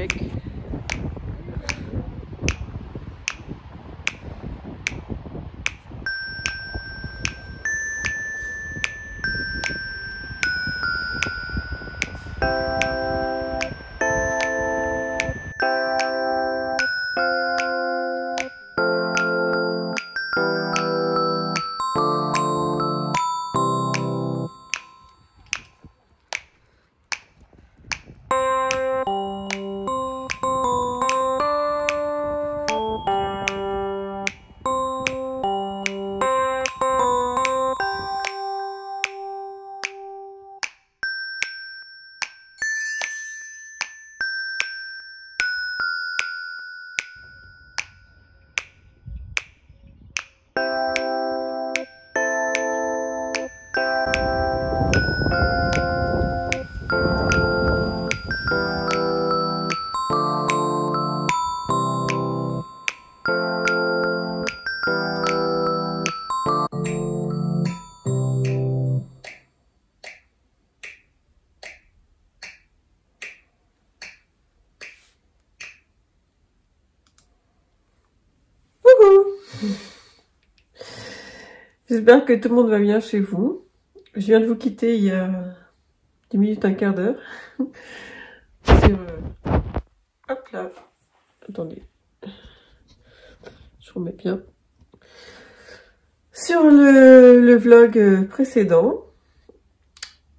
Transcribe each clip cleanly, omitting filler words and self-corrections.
mec. J'espère que tout le monde va bien chez vous. Je viens de vous quitter il y a 10 minutes, un quart d'heure. Sur... hop là. Attendez. Je remets bien. Sur le vlog précédent.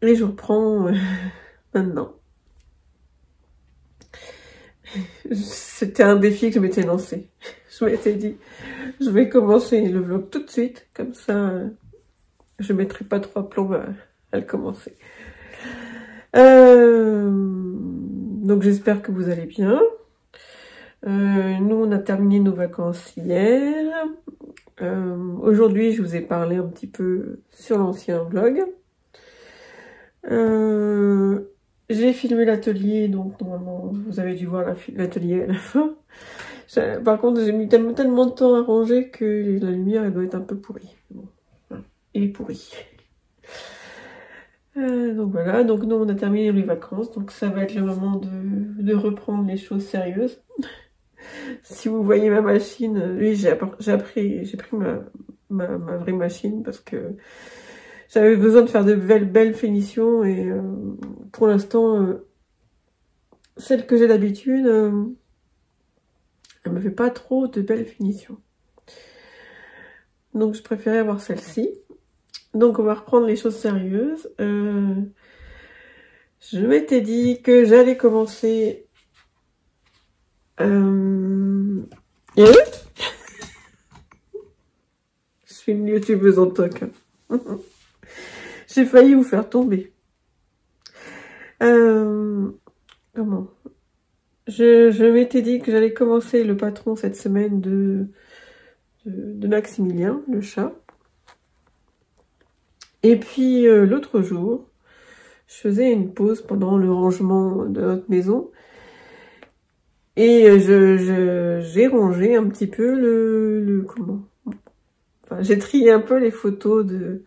Et je reprends maintenant. C'était un défi que je m'étais lancé. Je m'étais dit, je vais commencer le vlog tout de suite, comme ça, je ne mettrai pas trois plombs à le commencer. Donc j'espère que vous allez bien. Nous, on a terminé nos vacances hier. Aujourd'hui, je vous ai parlé un petit peu sur l'ancien vlog. J'ai filmé l'atelier, donc normalement, vous avez dû voir l'atelier à la fin. Par contre, j'ai mis tellement de temps à ranger que la lumière, elle doit être un peu pourrie. Bon, voilà. Elle est pourrie. Donc voilà, donc nous, on a terminé les vacances, donc ça va être le moment de reprendre les choses sérieuses. Si vous voyez ma machine, oui, j'ai pris ma vraie machine parce que j'avais besoin de faire de belles finitions et pour l'instant, celle que j'ai d'habitude, elle me fait pas trop de belles finitions. Donc je préférais avoir celle-ci. Donc on va reprendre les choses sérieuses. Je m'étais dit que j'allais commencer... Je suis une youtubeuse en toc. J'ai failli vous faire tomber. Comment? Je m'étais dit que j'allais commencer le patron cette semaine de Maximilien, le chat. Et puis l'autre jour, je faisais une pause pendant le rangement de notre maison. Et j'ai rangé un petit peu comment? Enfin, j'ai trié un peu les photos de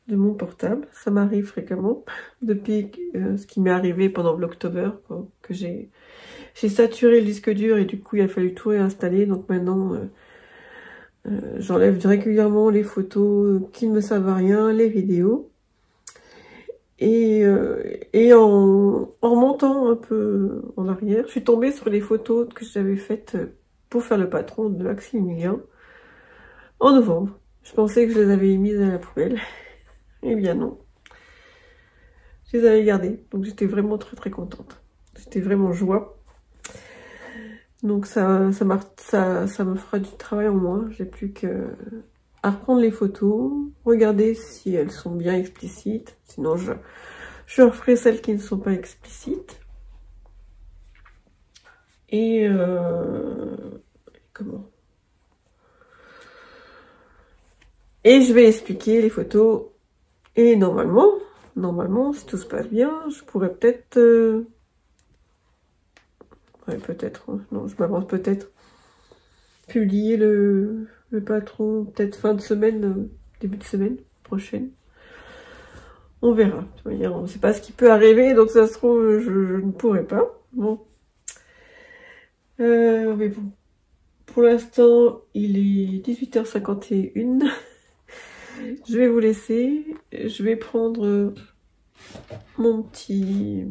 mon portable. Ça m'arrive fréquemment depuis ce qui m'est arrivé pendant l'October, que j'ai saturé le disque dur et du coup il a fallu tout réinstaller. Donc maintenant j'enlève régulièrement les photos qui ne me servent à rien, les vidéos. Et en remontant un peu en arrière, je suis tombée sur les photos que j'avais faites pour faire le patron de Maximilien en novembre. Je pensais que je les avais mises à la poubelle. Eh bien non. Je les avais gardées. Donc j'étais vraiment très contente. J'étais vraiment joie. Donc ça me fera du travail en moins. J'ai plus que à reprendre les photos, regarder si elles sont bien explicites. Sinon je referai celles qui ne sont pas explicites. Et comment? Et je vais expliquer les photos. Et normalement, si tout se passe bien, je pourrais peut-être... ouais, peut-être. Non, je m'avance peut-être. Publier le patron, peut-être fin de semaine, début de semaine prochaine. On verra. On ne sait pas ce qui peut arriver, donc ça se trouve, je ne pourrai pas. Bon. Mais bon, pour l'instant, il est 18h51. Je vais vous laisser. Je vais prendre mon petit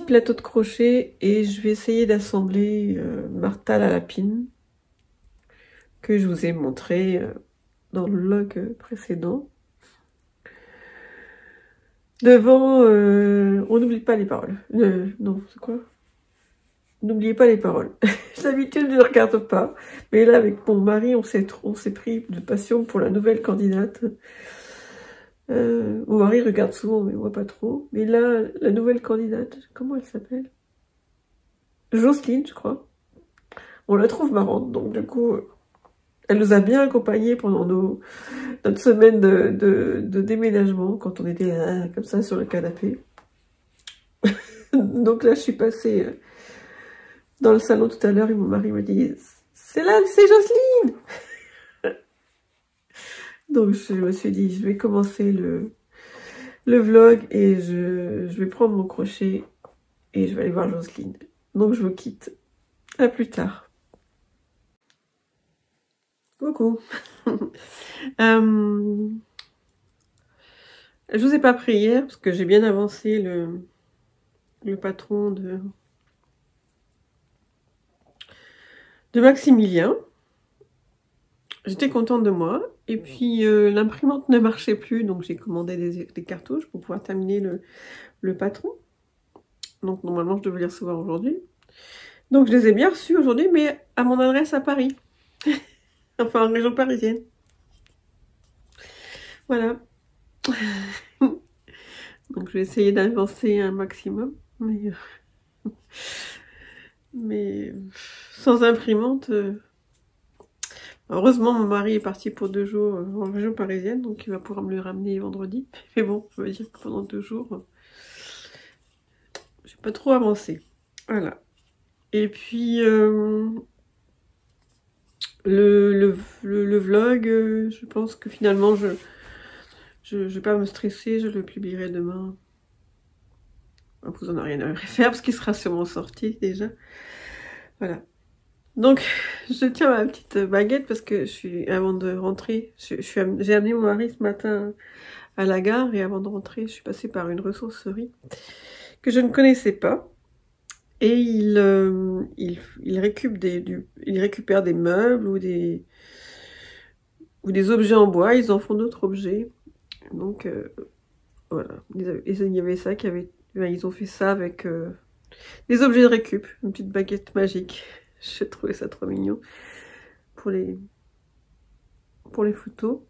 plateau de crochet et je vais essayer d'assembler Martha la lapine que je vous ai montré dans le vlog précédent. Devant, on n'oublie pas les paroles. Non, c'est quoi? N'oubliez pas les paroles. D'habitude, je ne regarde pas. Mais là, avec mon mari, on s'est pris de passion pour la nouvelle candidate. Mon mari regarde souvent, mais moi pas trop. Mais là, la nouvelle candidate, comment elle s'appelle? Jocelyne, je crois. On la trouve marrante, donc du coup, elle nous a bien accompagnés pendant notre semaine de déménagement, quand on était comme ça sur le canapé. Donc là, je suis passée dans le salon tout à l'heure et mon mari m'a dit « C'est là, c'est Jocelyne !» Donc je me suis dit, je vais commencer le vlog et je vais prendre mon crochet et je vais aller voir Jocelyne. Donc je vous quitte. À plus tard. Coucou. Je vous ai pas pris hier parce que j'ai bien avancé le patron de Maximilien. J'étais contente de moi. Et puis l'imprimante ne marchait plus, donc j'ai commandé des cartouches pour pouvoir terminer le patron. Donc normalement je devais les recevoir aujourd'hui. Donc je les ai bien reçus aujourd'hui, mais à mon adresse à Paris. Enfin en région parisienne. Voilà. Donc je vais essayer d'avancer un maximum. Mais sans imprimante... Heureusement, mon mari est parti pour 2 jours en région parisienne, donc il va pouvoir me le ramener vendredi. Mais bon, ça veut dire que pendant 2 jours, j'ai pas trop avancé. Voilà. Et puis, le vlog, je pense que finalement, je vais pas me stresser, je le publierai demain. Vous en avez rien à faire parce qu'il sera sûrement sorti déjà. Voilà. Donc, je tiens ma petite baguette parce que avant de rentrer, j'ai amené mon mari ce matin à la gare et avant de rentrer, je suis passée par une ressourcerie que je ne connaissais pas. Et il récupère des meubles ou des objets en bois, ils en font d'autres objets. Donc, voilà. Il y avait ça ils ont fait ça avec des objets de récup, une petite baguette magique. J'ai trouvé ça trop mignon pour les photos.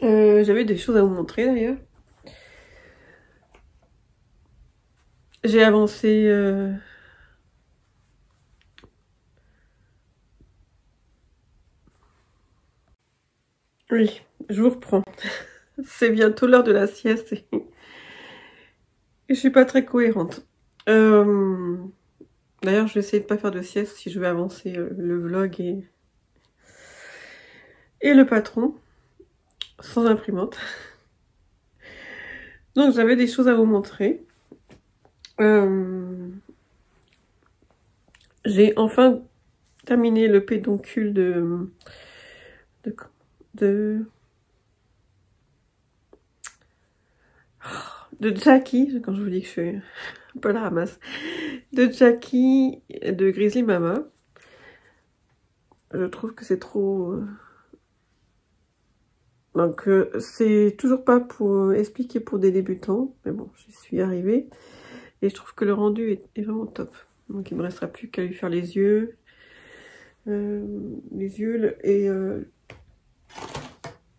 J'avais des choses à vous montrer d'ailleurs. J'ai avancé oui, je vous reprends. C'est bientôt l'heure de la sieste et je suis pas très cohérente. D'ailleurs, je vais essayer de pas faire de sieste si je veux avancer le vlog et le patron sans imprimante. Donc j'avais des choses à vous montrer. J'ai enfin terminé le pédoncule de Jackie, quand je vous dis que je suis un peu à la ramasse, de Jackie de Grizzly Mama. Je trouve que c'est trop... Donc c'est toujours pas pour expliquer pour des débutants, mais bon, j'y suis arrivée. Et je trouve que le rendu est vraiment top. Donc il me restera plus qu'à lui faire les yeux. Et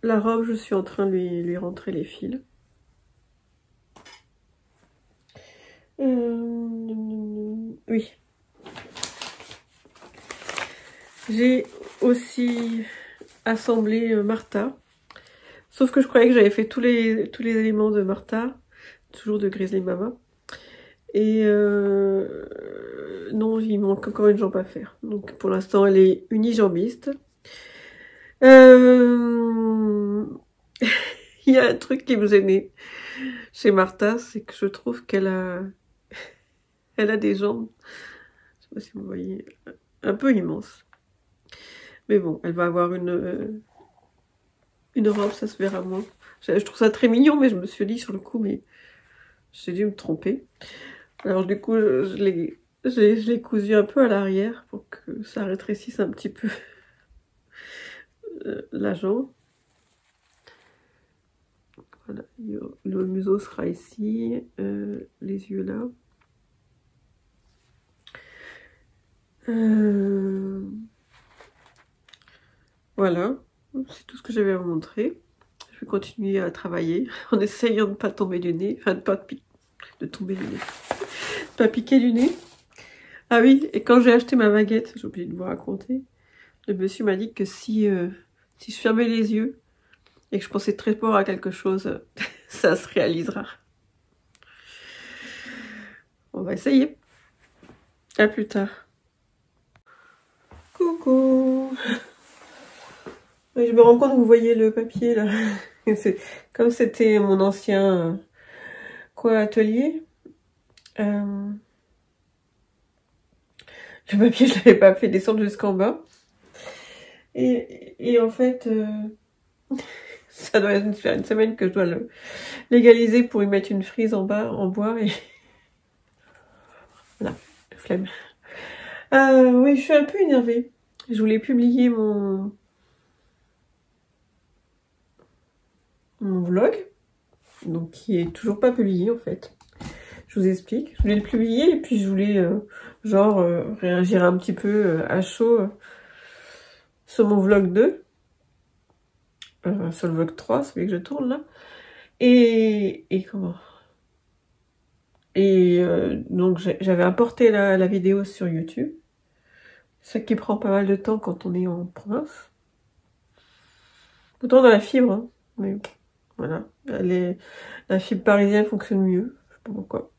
la robe, je suis en train de lui rentrer les fils. Oui. J'ai aussi assemblé Martha. Sauf que je croyais que j'avais fait tous les éléments de Martha. Toujours de Grizzly Mama. Et non, il manque encore une jambe à faire. Donc pour l'instant, elle est unijambiste. Il y a un truc qui me gênait chez Martha, c'est que je trouve qu'elle Elle a des jambes, je sais pas si vous voyez, un peu immenses. Mais bon, elle va avoir une robe, ça se verra moins. Je trouve ça très mignon, mais je me suis dit sur le coup, mais j'ai dû me tromper. Alors du coup, je l'ai cousu un peu à l'arrière pour que ça rétrécisse un petit peu la jambe. Voilà, le museau sera ici, les yeux là. Voilà, c'est tout ce que j'avais à vous montrer. Je vais continuer à travailler en essayant de ne pas tomber du nez, enfin de tomber du nez, de pas piquer du nez. Ah oui, et quand j'ai acheté ma baguette, j'ai oublié de vous raconter, le monsieur m'a dit que si je fermais les yeux et que je pensais très fort à quelque chose, ça se réalisera. On va essayer. À plus tard. Coucou. Oui, je me rends compte que vous voyez le papier là. Comme c'était mon ancien atelier. Le papier, je l'avais pas fait descendre jusqu'en bas. Et en fait, ça doit faire une semaine que je dois le légaliser pour y mettre une frise en bas, en bois. Et voilà, flemme. Oui, je suis un peu énervée. Je voulais publier mon vlog, donc qui est toujours pas publié en fait. Je vous explique. Je voulais le publier et puis je voulais réagir un petit peu à chaud sur mon vlog 2. Sur le vlog 3, celui que je tourne là. Et comment? Et donc j'avais importé la vidéo sur YouTube. Ce qui prend pas mal de temps quand on est en province. Pourtant dans la fibre, hein, mais voilà. La fibre parisienne fonctionne mieux. Je sais pas pourquoi.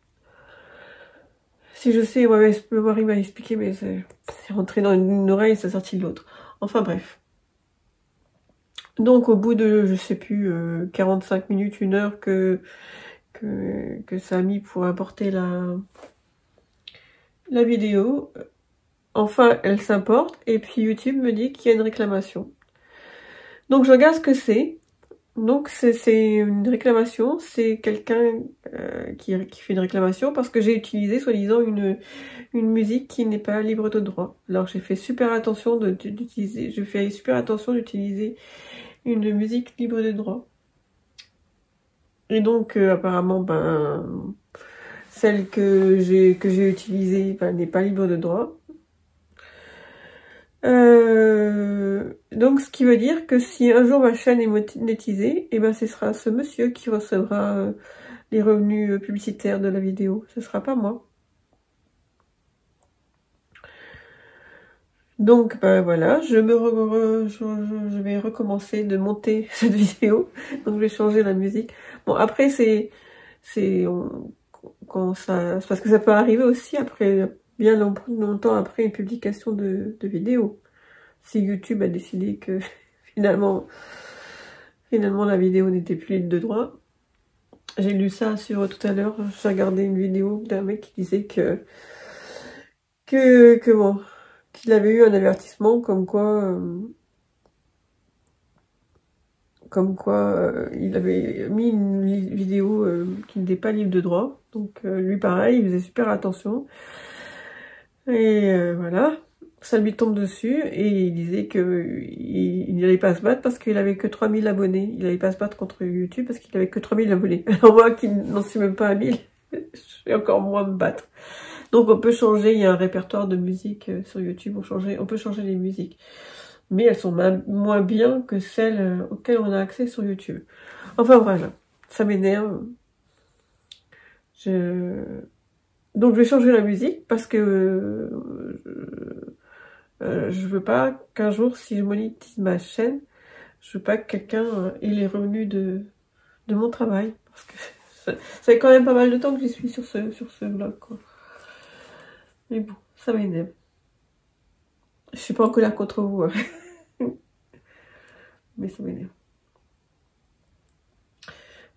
Si je sais, ouais, le mari m'a expliqué, mais c'est rentré dans une oreille et c'est sorti de l'autre. Enfin bref. Donc au bout de, je sais plus, 45 minutes, 1 heure que ça a mis pour importer la vidéo, enfin elle s'importe et puis YouTube me dit qu'il y a une réclamation. Donc je regarde ce que c'est. Donc c'est une réclamation, c'est quelqu'un qui fait une réclamation parce que j'ai utilisé soi-disant une musique qui n'est pas libre de droit. Alors j'ai fait super attention d'utiliser, je fais super attention d'utiliser une musique libre de droit. Et donc apparemment ben celle que j'ai utilisée ben, n'est pas libre de droit. Donc ce qui veut dire que si un jour ma chaîne est monétisée, et ben ce sera ce monsieur qui recevra les revenus publicitaires de la vidéo. Ce sera pas moi. Donc ben voilà, je vais recommencer de monter cette vidéo. Donc je vais changer la musique. Bon après quand ça, parce que ça peut arriver aussi après bien longtemps après une publication de vidéo. Si YouTube a décidé que finalement la vidéo n'était plus libre de droit. J'ai lu ça sur tout à l'heure, j'ai regardé une vidéo d'un mec qui disait qu'il avait eu un avertissement comme quoi il avait mis une vidéo qui n'était pas libre de droit. Donc lui pareil, il faisait super attention. Et voilà, ça lui tombe dessus et il disait que il n'allait pas se battre parce qu'il avait que 3000 abonnés. Il n'allait pas se battre contre YouTube parce qu'il avait que 3000 abonnés. Alors moi qui n'en suis même pas à 1000, je vais encore moins me battre. Donc on peut changer, il y a un répertoire de musique sur YouTube, on peut changer les musiques. Mais elles sont moins bien que celles auxquelles on a accès sur YouTube. Enfin voilà, ça m'énerve. Donc je vais changer la musique parce que je veux pas qu'un jour, si je monétise ma chaîne, je veux pas que quelqu'un ait les revenus de mon travail. Parce que ça fait quand même pas mal de temps que j'y suis sur ce blog, quoi. Mais bon, ça m'énerve. Je suis pas en colère contre vous, hein. Mais ça m'énerve.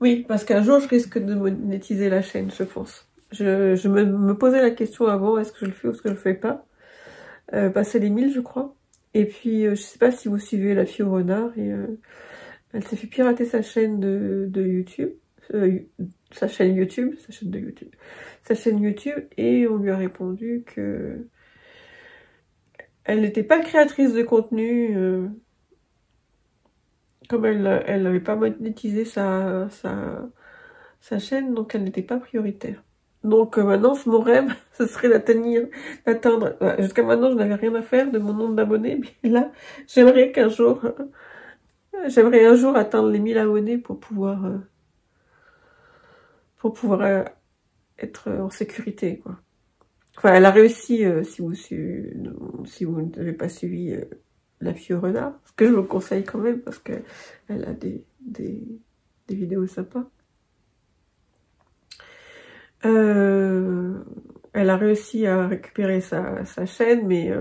Oui, parce qu'un jour, je risque de monétiser la chaîne, je pense. Je me posais la question avant, est-ce que je le fais ou est-ce que je le fais pas. Passer les 1000, je crois. Et puis, je sais pas si vous suivez la fille au renard, et elle s'est fait pirater sa chaîne de YouTube. Sa chaîne YouTube, sa chaîne de YouTube. Sa chaîne YouTube, et on lui a répondu que elle n'était pas créatrice de contenu, comme elle n'avait pas monétisé sa chaîne, donc elle n'était pas prioritaire. Donc maintenant, mon rêve, ce serait d'atteindre. Jusqu'à maintenant, je n'avais rien à faire de mon nombre d'abonnés, mais là, j'aimerais un jour atteindre les 1000 abonnés pour pouvoir être en sécurité, quoi. Enfin, elle a réussi, si vous n'avez pas suivi La fille au renard, ce que je vous conseille quand même, parce que elle a des vidéos sympas. Elle a réussi à récupérer sa chaîne, mais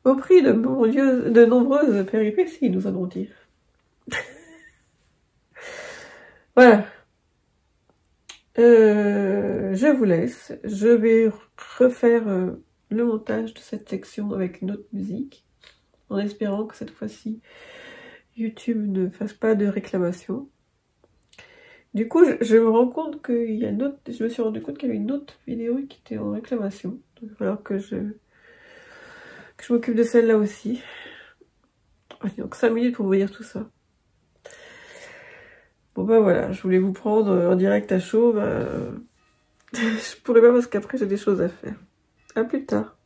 au prix de nombreuses péripéties, nous allons dire. Voilà. Je vous laisse. Je vais refaire le montage de cette section avec une autre musique, en espérant que cette fois-ci, YouTube ne fasse pas de réclamation. Du coup, je me rends compte qu'il y a une autre. Je me suis rendu compte qu'il y avait une autre vidéo qui était en réclamation. Donc, il va falloir que je m'occupe de celle-là aussi. Donc 5 minutes pour vous dire tout ça. Bon bah voilà, je voulais vous prendre en direct à chaud. Je pourrais pas parce qu'après j'ai des choses à faire. À plus tard.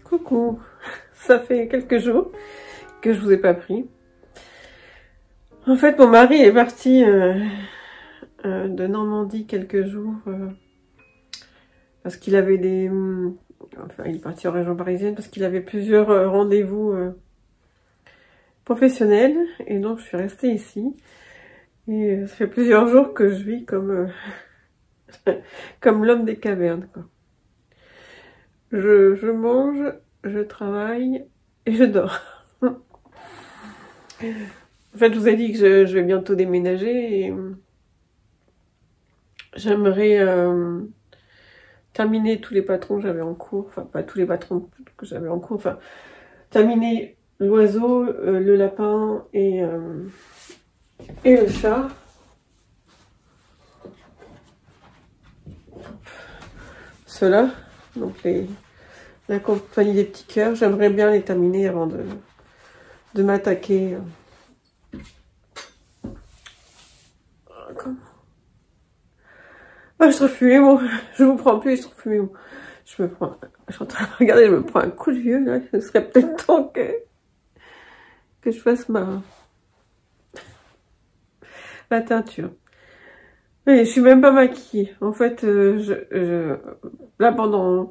Coucou, ça fait quelques jours que je vous ai pas pris. En fait, mon mari est parti de Normandie quelques jours parce qu'il avait enfin, il est parti en région parisienne parce qu'il avait plusieurs rendez-vous professionnels, et donc je suis restée ici. Et ça fait plusieurs jours que je vis comme comme l'homme des cavernes, quoi. Je mange, je travaille et je dors. En fait, je vous ai dit que je vais bientôt déménager et j'aimerais terminer tous les patrons que j'avais en cours. Enfin, pas tous les patrons que j'avais en cours. Enfin, terminer l'oiseau, le lapin et le chat. Ceux-là, donc la compagnie des petits cœurs, j'aimerais bien les terminer avant de m'attaquer. Comment? Ah, je trouve plus mes mots. Je vous prends plus, je trouve plus mes mots. je suis en train de regarder, je me prends un coup de vieux, là. Ce serait peut-être temps que je fasse la teinture. Et je suis même pas maquillée. En fait, là, pendant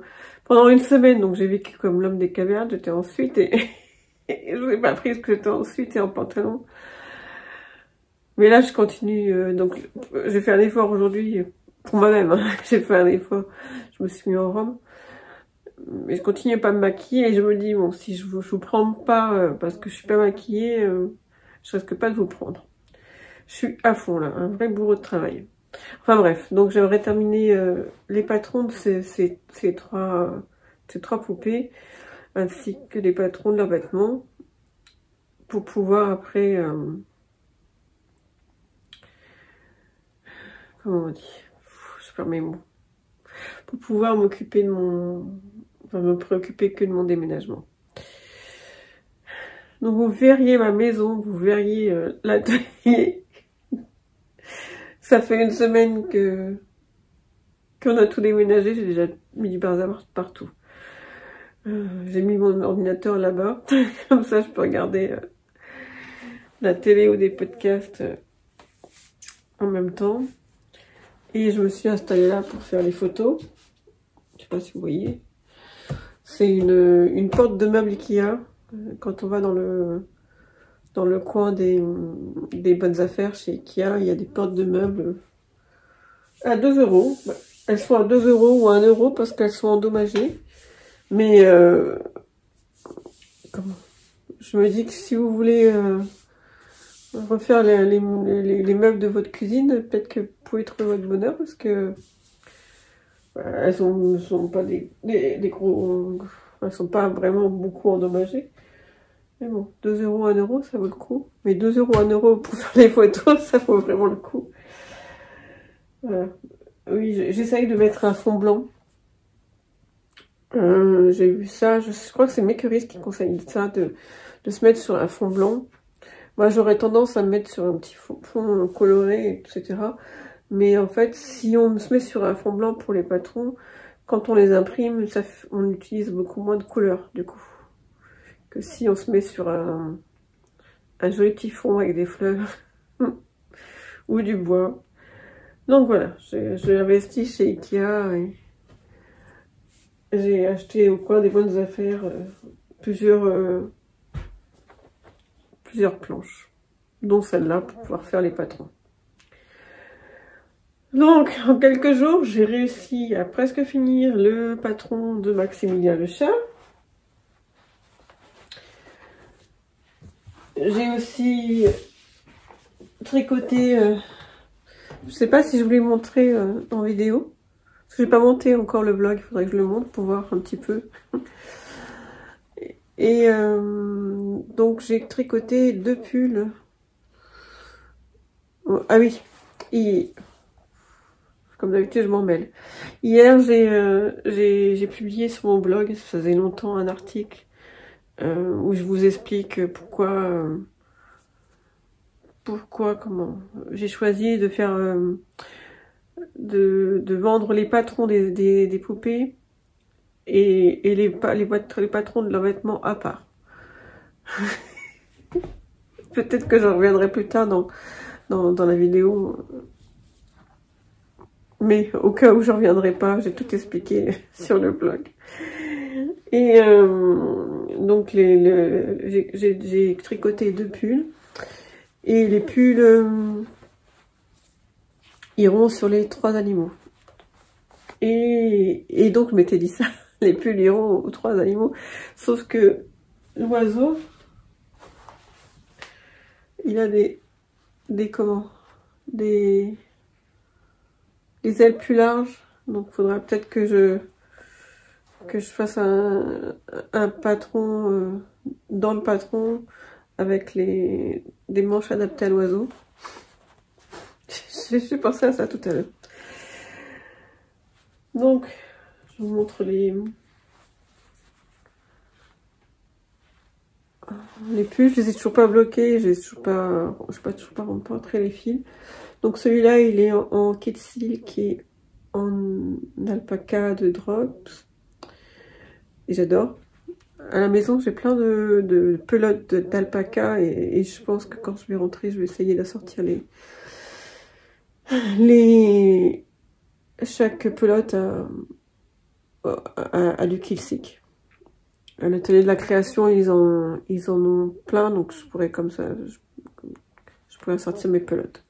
une semaine, donc j'ai vécu comme l'homme des cavernes, j'étais en suite et je n'ai pas pris ce que j'étais en suite et en pantalon. Mais là, je continue, donc j'ai fait un effort aujourd'hui pour moi-même, hein. J'ai fait un effort, je me suis mis en robe. Mais je continue pas à me maquiller et je me dis, bon, si je vous prends pas parce que je suis pas maquillée, je risque pas de vous prendre. Je suis à fond là, un vrai bourreau de travail. Enfin bref, donc j'aimerais terminer les patrons de ces trois poupées, ainsi que les patrons de leurs vêtements, pour pouvoir après, comment on dit, je perds mes mots, pour pouvoir m'occuper de me préoccuper que de mon déménagement. Donc vous verriez ma maison, vous verriez l'atelier. Ça fait une semaine qu'on a tout déménagé, j'ai déjà mis du bazar partout. J'ai mis mon ordinateur là-bas, comme ça je peux regarder la télé ou des podcasts en même temps. Et je me suis installée là pour faire les photos. Je sais pas si vous voyez. C'est une porte de meubles Ikea. Quand on va dans le coin des bonnes affaires chez Ikea, il y a des portes de meubles à 2 €. Elles sont à 2 € ou à 1 € parce qu'elles sont endommagées. Mais je me dis que si vous voulez refaire les meubles de votre cuisine, peut-être que vous pouvez trouver votre bonheur parce que elles sont pas des gros, elles sont pas vraiment beaucoup endommagées. Mais bon, 2 €, 1 €, ça vaut le coup. Mais 2 €, 1 € pour faire les photos, ça vaut vraiment le coup. Voilà. Oui, j'essaye de mettre un fond blanc. J'ai vu ça, je crois que c'est Mécuris qui conseille ça, de se mettre sur un fond blanc. Moi, j'aurais tendance à me mettre sur un petit fond coloré, etc. Mais en fait, si on se met sur un fond blanc pour les patrons, quand on les imprime, on utilise beaucoup moins de couleurs, du coup. Que si on se met sur un joli petit fond avec des fleurs ou du bois. Donc voilà, j'ai investi chez Ikea et j'ai acheté au coin des bonnes affaires plusieurs planches, dont celle-là pour pouvoir faire les patrons. Donc, en quelques jours, j'ai réussi à presque finir le patron de Maximilien le chat. J'ai aussi tricoté, je sais pas si je voulais montrer en vidéo, parce que j'ai pas monté encore le vlog, il faudrait que je le montre pour voir un petit peu. Et donc j'ai tricoté 2 pulls. Ah oui, comme d'habitude je m'en mêle. Hier j'ai publié sur mon blog, ça faisait longtemps, un article où je vous explique pourquoi comment j'ai choisi de faire de vendre les patrons des poupées et les patrons de leurs vêtements à part. Peut-être que j'en reviendrai plus tard dans la vidéo, mais au cas où je reviendrai pas, j'ai tout expliqué sur le blog. Et donc j'ai tricoté 2 pulls. Et les pulls iront sur les 3 animaux. Et donc je m'étais dit ça, les pulls iront aux 3 animaux. Sauf que l'oiseau, il a des ailes plus larges. Donc il faudra peut-être que je fasse un patron dans le patron avec des manches adaptées à l'oiseau. J'ai pensé à ça tout à l'heure. Donc, je vous montre les pulls. Je les ai toujours pas bloqués. Je n'ai pas rentré les fils. Donc celui-là, il est en kit silk et en alpaca de drops. et j'adore. À la maison, j'ai plein de pelotes d'alpaca et je pense que quand je vais rentrer, je vais essayer de sortir chaque pelote à du Kilsick. À l'atelier de la création, ils en ont plein, donc je pourrais comme ça, je pourrais sortir mes pelotes.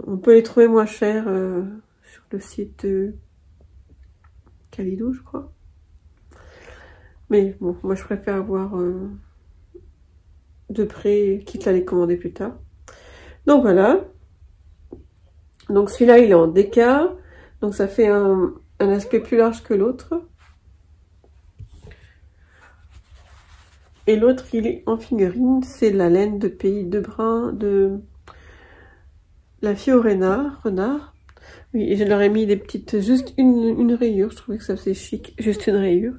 On peut les trouver moins chers sur le site de Calido, je crois. Mais bon, moi je préfère avoir de près, quitte à les commander plus tard. Donc voilà. Donc celui-là, il est en déca. Donc ça fait un aspect plus large que l'autre. Et l'autre, il est en figurine. C'est la laine de Pays de Brun de la fille au renard. Oui, et je leur ai mis des petites, juste une rayure. Je trouvais que ça faisait chic, juste une rayure.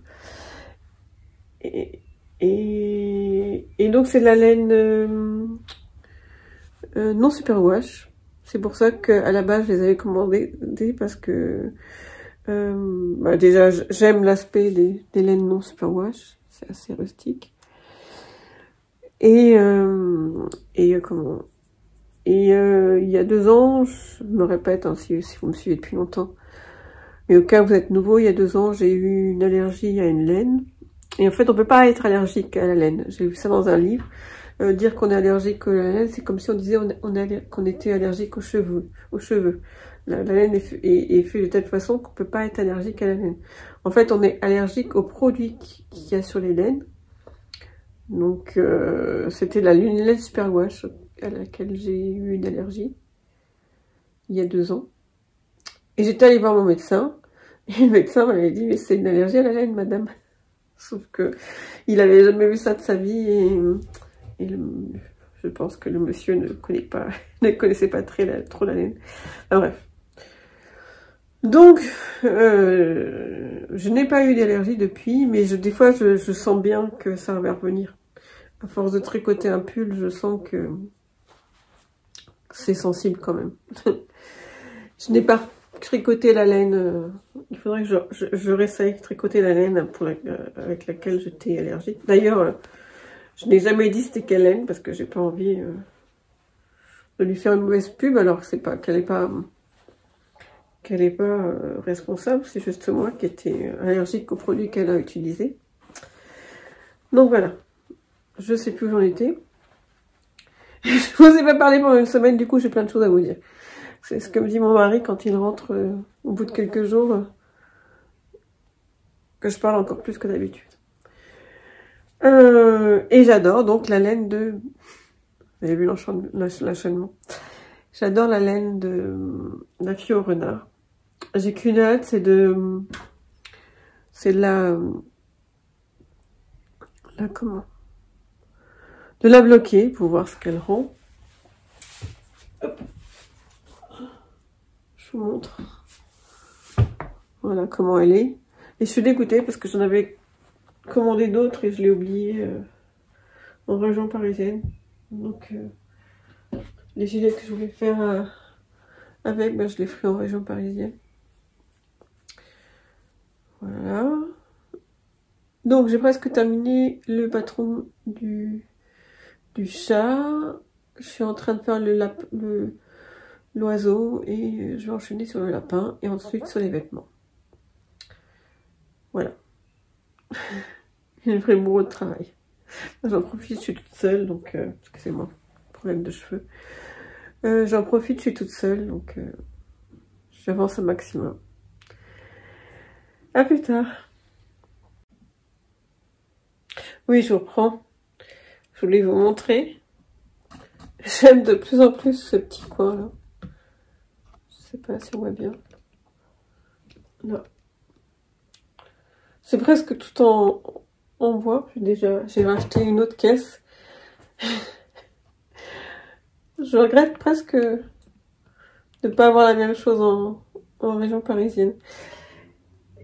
Et donc c'est de la laine non superwash. C'est pour ça qu'à la base je les avais commandées parce que déjà j'aime l'aspect des laines non superwash, c'est assez rustique. Il y a 2 ans, je me répète hein, si vous me suivez depuis longtemps, mais au cas où vous êtes nouveau, il y a 2 ans j'ai eu une allergie à une laine. Et en fait, on peut pas être allergique à la laine. J'ai vu ça dans un livre. Dire qu'on est allergique à la laine, c'est comme si on disait qu'on était allergique aux cheveux. La laine est faite de telle façon qu'on peut pas être allergique à la laine. En fait, on est allergique aux produits qu'il y a sur les laines. Donc, c'était la laine superwash à laquelle j'ai eu une allergie il y a 2 ans. Et j'étais allée voir mon médecin. Et le médecin m'avait dit, mais c'est une allergie à la laine, madame. Sauf que il avait jamais vu ça de sa vie et je pense que le monsieur ne connaissait pas trop la laine. Enfin, bref. Donc, je n'ai pas eu d'allergie depuis, mais des fois je sens bien que ça va revenir. À force de tricoter un pull, je sens que c'est sensible quand même. Je n'ai pas tricoté la laine. Il faudrait que je réessaye de tricoter la laine avec laquelle j'étais allergique. D'ailleurs, je n'ai jamais dit c'était quelle laine parce que j'ai pas envie de lui faire une mauvaise pub alors que c'est pas qu'elle est pas responsable. C'est juste moi qui étais allergique aux produits qu'elle a utilisés. Donc voilà. Je sais plus où j'en étais. Je vous ai pas parlé pendant une semaine, du coup j'ai plein de choses à vous dire. C'est ce que me dit mon mari quand il rentre au bout de quelques jours, que je parle encore plus que d'habitude. Et j'adore donc la laine de... Vous avez vu l'enchaînement. J'adore la laine de la fille au renard. J'ai qu'une hâte, c'est de la bloquer pour voir ce qu'elle rend. Hop. Je vous montre. Voilà comment elle est. Et je suis dégoûtée parce que j'en avais commandé d'autres et je l'ai oublié en région parisienne. Donc les gilets que je voulais faire avec, ben, je les ferai en région parisienne. Voilà. Donc j'ai presque terminé le patron du chat. Je suis en train de faire l'oiseau et je vais enchaîner sur le lapin et ensuite sur les vêtements. Voilà. J'ai vraiment beaucoup de travail. J'en profite, je suis toute seule, donc excusez-moi, problème de cheveux. J'en profite, je suis toute seule, donc j'avance un maximum. À plus tard. Oui, je reprends. Je voulais vous montrer. J'aime de plus en plus ce petit coin là. Je sais pas si on voit bien. Là. C'est presque tout en bois. Puis déjà, j'ai racheté une autre caisse. Je regrette presque de ne pas avoir la même chose en région parisienne.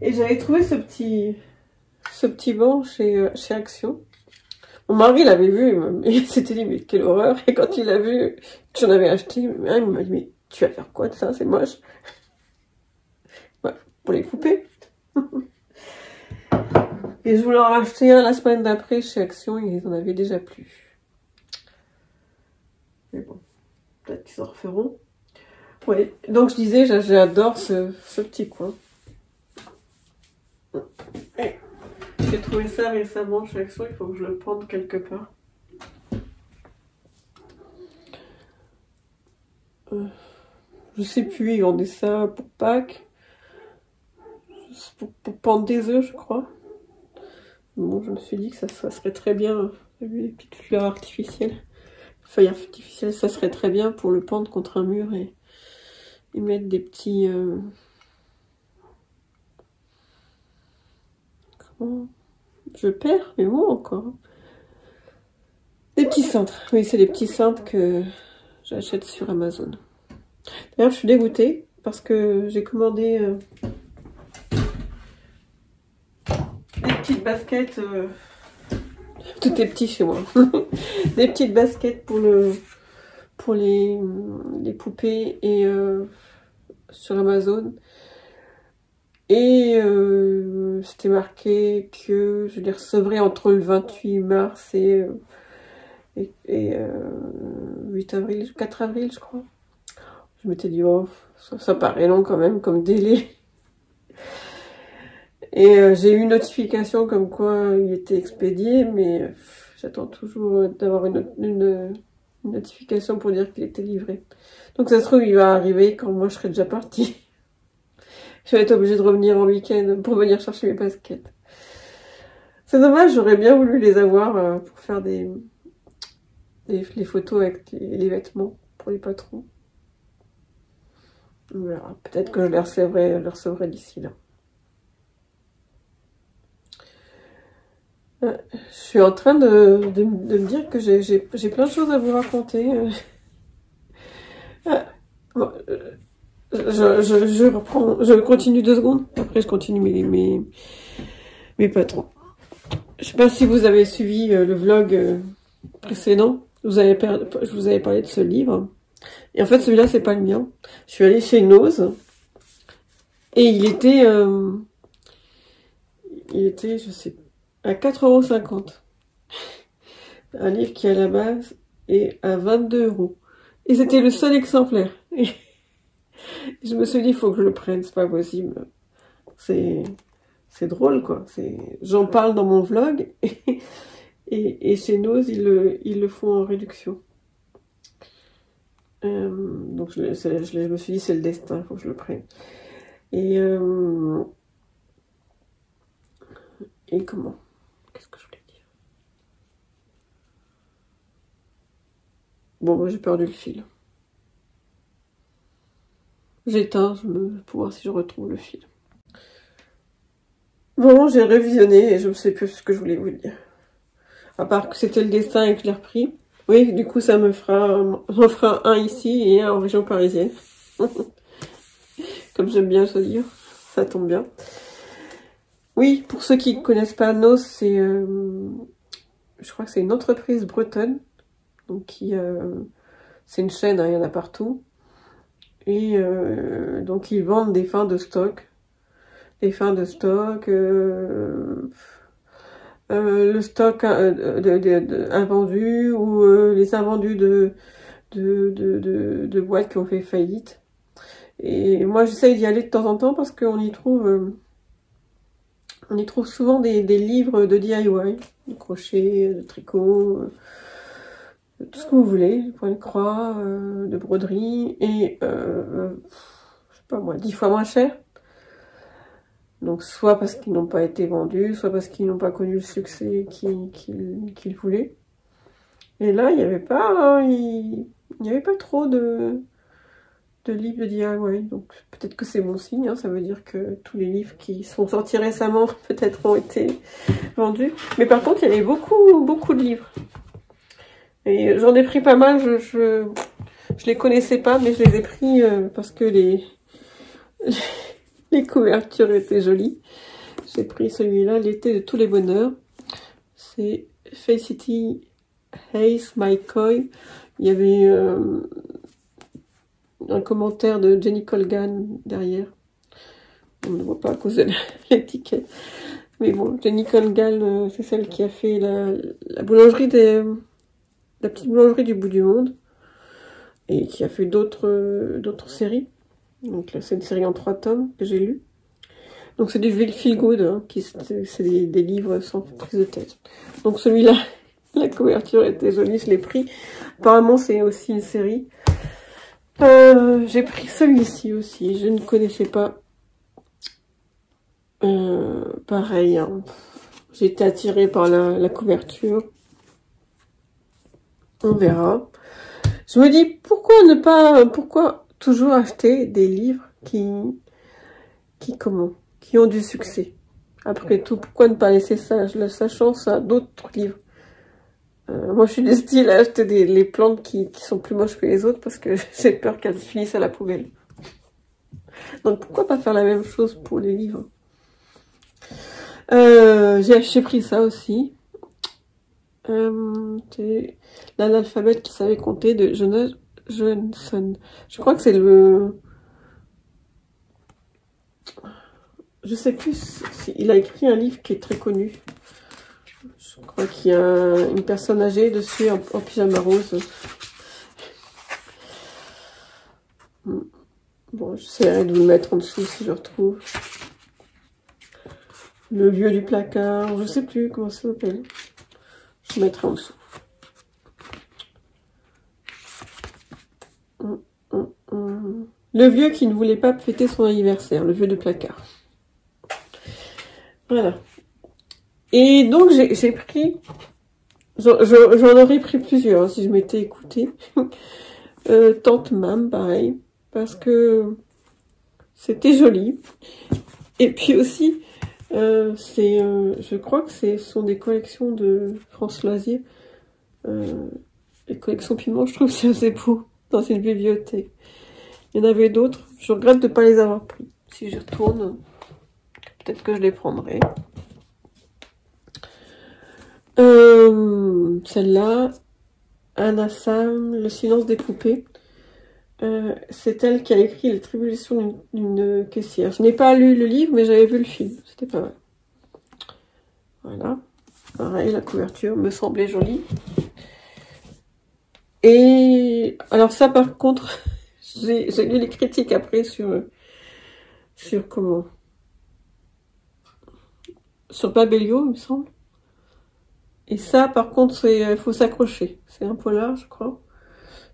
Et j'avais trouvé ce petit banc chez Action. Mon mari l'avait vu, il s'était dit mais quelle horreur. Et quand il a vu que j'en avais acheté, il m'a dit mais tu vas faire quoi de ça, c'est moche. Ouais, pour les couper. Et je voulais en racheter un la semaine d'après chez Action, ils en avaient déjà plus. Mais bon, peut-être qu'ils en referont. Oui, donc je disais, j'adore ce petit coin. J'ai trouvé ça récemment chez Action, il faut que je le pende quelque part. Je sais plus, ils vendaient ça pour Pâques. Pour pendre des œufs, je crois. Bon, je me suis dit que ça serait très bien, les petites fleurs artificielles, feuilles artificielles, ça serait très bien pour le pendre contre un mur et mettre des petits... Comment... Je perds mes mots encore. Des petits cintres. Oui, c'est des petits cintres que j'achète sur Amazon. D'ailleurs, je suis dégoûtée parce que j'ai commandé des petites baskets. Tout est petit chez moi. Des petites baskets pour les poupées et sur Amazon. Et c'était marqué que je les recevrais entre le 28 mars et 8 avril, 4 avril, je crois. Je m'étais dit, oh, ça paraît long quand même comme délai. Et j'ai eu une notification comme quoi il était expédié, mais j'attends toujours d'avoir une notification pour dire qu'il était livré. Donc ça se trouve, il va arriver quand moi je serai déjà partie. Je vais être obligée de revenir en week-end pour venir chercher mes baskets. C'est dommage, j'aurais bien voulu les avoir pour faire les photos avec les vêtements pour les patrons. Voilà, peut-être que je les recevrai d'ici là. Je suis en train de me dire que j'ai plein de choses à vous raconter. Bon, je continue 2 secondes. Après, je continue mes patrons. Je sais pas si vous avez suivi le vlog précédent. Je vous avais parlé de ce livre. Et en fait, celui-là, c'est pas le mien. Je suis allée chez Nose. Et il était, je sais, à 4,50 €. Un livre qui, à la base, est à 22 €. Et c'était le seul exemplaire. Et je me suis dit, il faut que je le prenne, c'est pas possible. C'est drôle, quoi. J'en parle dans mon vlog. Et chez Nose, ils le font en réduction. Donc je me suis dit, c'est le destin, il faut que je le prenne. Et comment? Qu'est-ce que je voulais dire? Bon, moi j'ai perdu le fil. J'éteins pour voir si je retrouve le fil. Bon, j'ai révisionné et je ne sais plus ce que je voulais vous dire. À part que c'était le destin et que je l'ai repris. Oui, du coup, ça me fera un ici et un en région parisienne. Comme j'aime bien se dire, ça tombe bien. Oui, pour ceux qui ne connaissent pas Nos, c'est, je crois que c'est une entreprise bretonne. Donc, c'est une chaîne, hein, il y en a partout. Et donc, ils vendent des fins de stock. Des fins de stock, le stock invendu ou les invendus de boîtes qui ont fait faillite. Et moi, j'essaye d'y aller de temps en temps parce qu'on y trouve souvent des livres de DIY, de crochet, de tricot, tout ce que vous voulez, point de croix, de broderie, et je sais pas moi, 10 fois moins cher. Donc soit parce qu'ils n'ont pas été vendus, soit parce qu'ils n'ont pas connu le succès qu'ils voulaient. Et là, il n'y avait pas trop de livres de DIY. Donc peut-être que c'est bon signe, hein, ça veut dire que tous les livres qui sont sortis récemment peut-être ont été vendus. Mais par contre, il y avait beaucoup de livres. Et j'en ai pris pas mal, je les connaissais pas, mais je les ai pris parce que les couvertures étaient jolies. J'ai pris celui-là, l'été de tous les bonheurs. C'est Felicity Hayes McCoy. Il y avait un commentaire de Jenny Colgan derrière. On ne voit pas à cause de l'étiquette. Mais bon, Jenny Colgan, c'est celle qui a fait la boulangerie la petite boulangerie du bout du monde. Et qui a fait d'autres séries. Donc là, c'est une série en 3 tomes que j'ai lu. Donc c'est du feel good, hein, c'est des livres sans prise de tête. Donc celui-là, la couverture était jolie, je l'ai pris. Apparemment, c'est aussi une série. J'ai pris celui-ci aussi, je ne connaissais pas. Pareil, hein. J'ai été attirée par la couverture. On verra. Je me dis, pourquoi toujours acheter des livres qui ont du succès? Après tout, pourquoi ne pas laisser sa chance à d'autres livres? Moi, je suis du style à acheter les plantes qui sont plus moches que les autres parce que j'ai peur qu'elles finissent à la poubelle. Donc, pourquoi pas faire la même chose pour les livres? J'ai pris ça aussi. C'est l'analphabète qui savait compter de Johnson. Je crois que c'est je sais plus il a écrit un livre qui est très connu. Je crois qu'il y a une personne âgée dessus en pyjama rose. Bon, j'essaierai de vous le mettre en dessous si je retrouve. Le vieux du placard, je sais plus comment ça s'appelle. Je mettrai en dessous. Le vieux qui ne voulait pas fêter son anniversaire, le vieux du placard. Voilà. Et donc j'ai pris, j'en aurais pris plusieurs si je m'étais écoutée. Tante Mam, pareil, parce que c'était joli. Et puis aussi, je crois que ce sont des collections de France Loisirs. Les collections Piment, je trouve que c'est assez beau dans une bibliothèque. Il y en avait d'autres, je regrette de ne pas les avoir pris. Si j'y retourne, peut-être que je les prendrai. Celle-là, Anna Sam, Le silence des poupées. C'est elle qui a écrit Les tribulations d'une caissière. Je n'ai pas lu le livre, mais j'avais vu le film. C'était pas mal. Voilà. Pareil, la couverture me semblait jolie. Et alors ça, par contre, j'ai lu les critiques après sur comment, sur Babelio, il me semble. Et ça, par contre, faut s'accrocher. C'est un polar, je crois.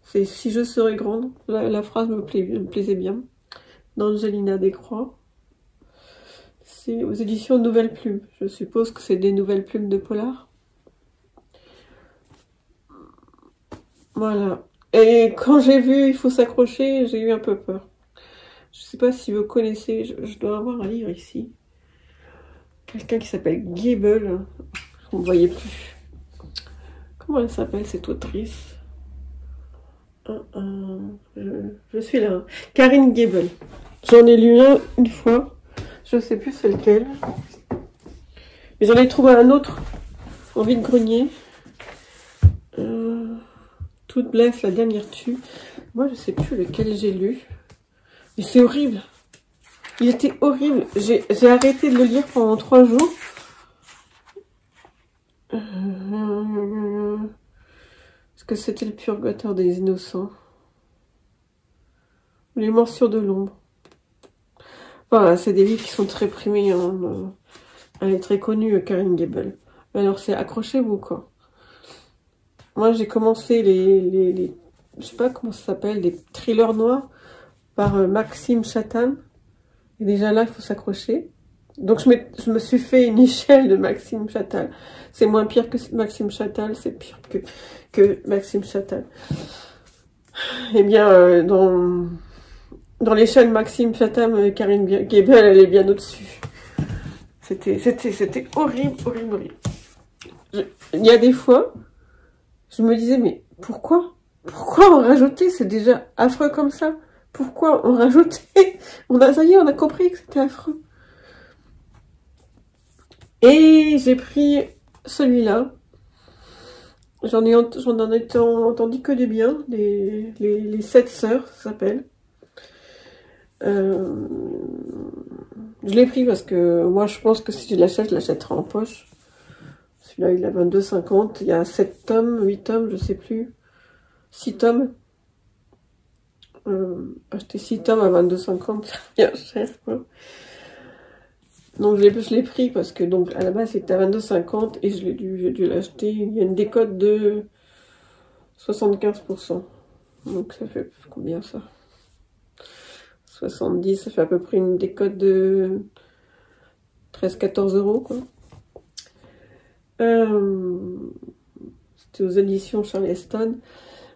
C'est Si je serais grande. La phrase me plaisait bien. D'Angelina Descroix. C'est aux éditions Nouvelles Plumes. Je suppose que c'est des Nouvelles Plumes de polar. Voilà. Et quand j'ai vu Il faut s'accrocher, j'ai eu un peu peur. Je sais pas si vous connaissez, je dois avoir un livre ici. Quelqu'un qui s'appelle Gable. On ne voyait plus. Comment elle s'appelle cette autrice? Je suis là. Karine Gable. J'en ai lu un une fois. Je sais plus c'est lequel. Mais j'en ai trouvé un autre. En vide-grenier. Toute blesse, la dernière tue. Moi, je sais plus lequel j'ai lu. Mais c'est horrible. Il était horrible. J'ai arrêté de le lire pendant 3 jours. Est-ce que c'était Le purgatoire des innocents? Les morsures de l'ombre. Voilà, c'est des livres qui sont très primés. Hein. Elle est très connue, Karine Gable. Alors, c'est accrochez-vous, quoi. Moi, j'ai commencé je sais pas comment ça s'appelle, des thrillers noirs par Maxime Chatham. Et déjà là, il faut s'accrocher. Donc, je me suis fait une échelle de Maxime Chatham. C'est moins pire que Maxime Chatham, c'est pire que Maxime Chatham. Eh bien, dans l'échelle Maxime Chatham, Karine Gable, elle est bien au-dessus. C'était horrible, horrible, horrible. Il y a des fois, je me disais, mais pourquoi en rajouter? C'est déjà affreux comme ça. Pourquoi en rajouter? Ça y est, on a compris que c'était affreux. Et j'ai pris celui-là. J'en ai entendu que du bien. Les 7 sœurs, ça s'appelle. Je Je l'ai pris parce que moi je pense que si je l'achèterai en poche. Celui-là il a 22,50. Il y a 7 tomes, 8 tomes, je sais plus. 6 tomes. Acheter 6 tomes à 22,50, c'est bien cher, quoi. Donc je l'ai pris parce que donc à la base c'était à 22,50 et j'ai dû l'acheter. Il y a une décote de 75%. Donc ça fait combien ça? 70, ça fait à peu près une décote de 13-14 euros, quoi. C'était aux éditions Charleston.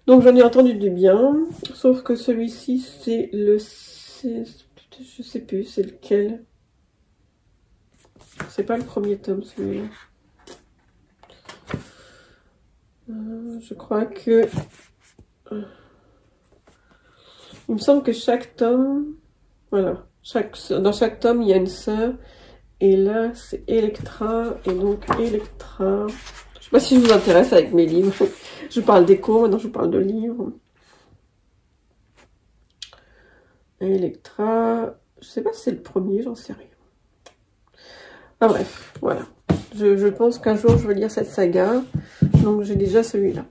Donc j'en ai entendu du bien, sauf que celui-ci c'est le... Je sais plus, c'est lequel. C'est pas le premier tome, celui-là. Je crois que... Il me semble que chaque tome... Voilà. Dans chaque tome, il y a une sœur. Et là, c'est Electra. Et donc, Electra... Je sais pas si je vous intéresse avec mes livres. Je parle d'écho, maintenant je parle de livres. Electra... Je sais pas si c'est le premier, j'en sais rien. Ah bref, voilà. Je pense qu'un jour, je vais lire cette saga. Donc, j'ai déjà celui-là.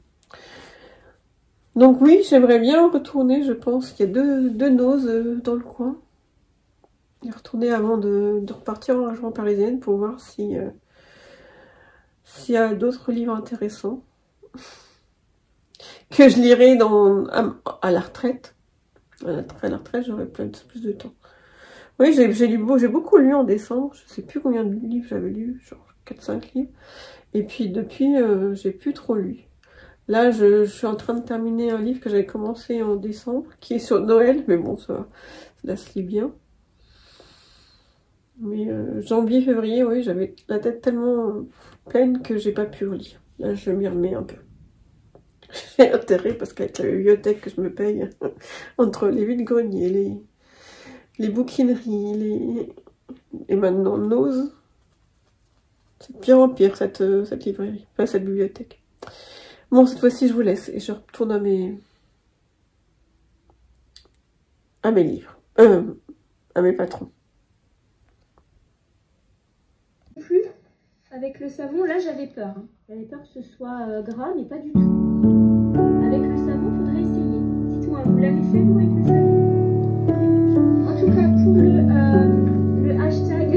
Donc oui, j'aimerais bien retourner, je pense. Il y a deux noses dans le coin. Et retourner avant de repartir en région parisienne pour voir si s'il y a d'autres livres intéressants. Que je lirai à la retraite. À la retraite, j'aurai plus de temps. Oui, j'ai beaucoup lu en décembre. Je sais plus combien de livres j'avais lu, genre 4-5 livres. Et puis depuis, j'ai plus trop lu. Là, je suis en train de terminer un livre que j'avais commencé en décembre, qui est sur Noël, mais bon, ça se lit bien. Mais janvier, février, oui, j'avais la tête tellement pleine que j'ai pas pu relire. Là, je m'y remets un peu. J'ai intérêt parce qu'avec la bibliothèque que je me paye, entre les vides-greniers, les bouquineries, et maintenant Nose, c'est de pire en pire cette librairie, enfin cette bibliothèque. Bon, cette fois-ci, je vous laisse et je retourne à mes livres, à mes patrons. Plus avec le savon, là j'avais peur. J'avais peur que ce soit gras, mais pas du tout. Avec le savon, faudrait essayer. Dites-moi, vous l'avez fait vous avec le savon? En tout cas, pour le hashtag.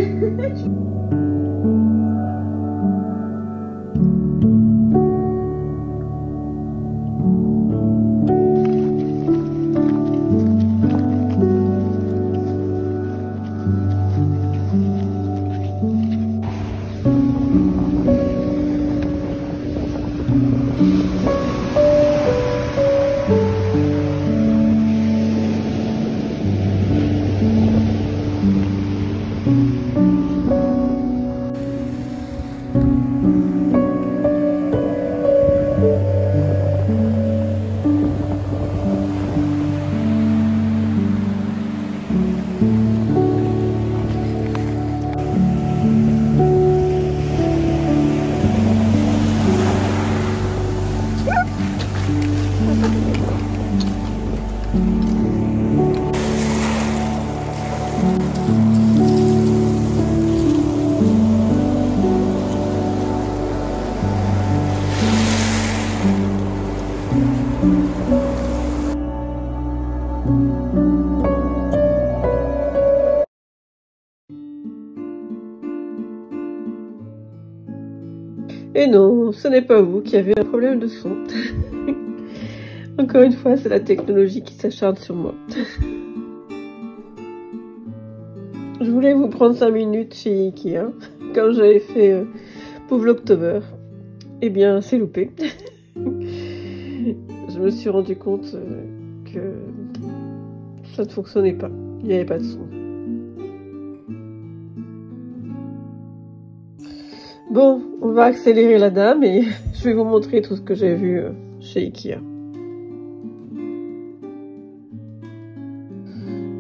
Et non, ce n'est pas vous qui avez un problème de son. Encore une fois, c'est la technologie qui s'acharne sur moi. Je voulais vous prendre 5 minutes chez Ikea, quand j'avais fait Pauvre l'October. Eh bien, c'est loupé. Je me suis rendu compte que ça ne fonctionnait pas. Il n'y avait pas de son. Bon, on va accélérer la dame et je vais vous montrer tout ce que j'ai vu chez Ikea.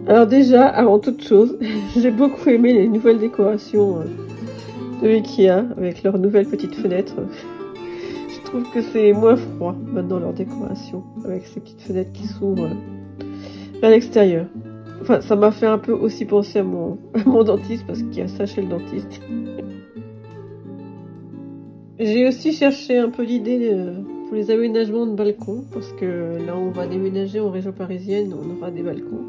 Alors déjà, avant toute chose, j'ai beaucoup aimé les nouvelles décorations de Ikea avec leurs nouvelles petites fenêtres. Je trouve que c'est moins froid maintenant leur décoration avec ces petites fenêtres qui s'ouvrent vers l'extérieur. Enfin, ça m'a fait un peu aussi penser à mon dentiste, parce qu'il y a ça chez le dentiste. J'ai aussi cherché un peu d'idées pour les aménagements de balcons, parce que là on va déménager en région parisienne, on aura des balcons.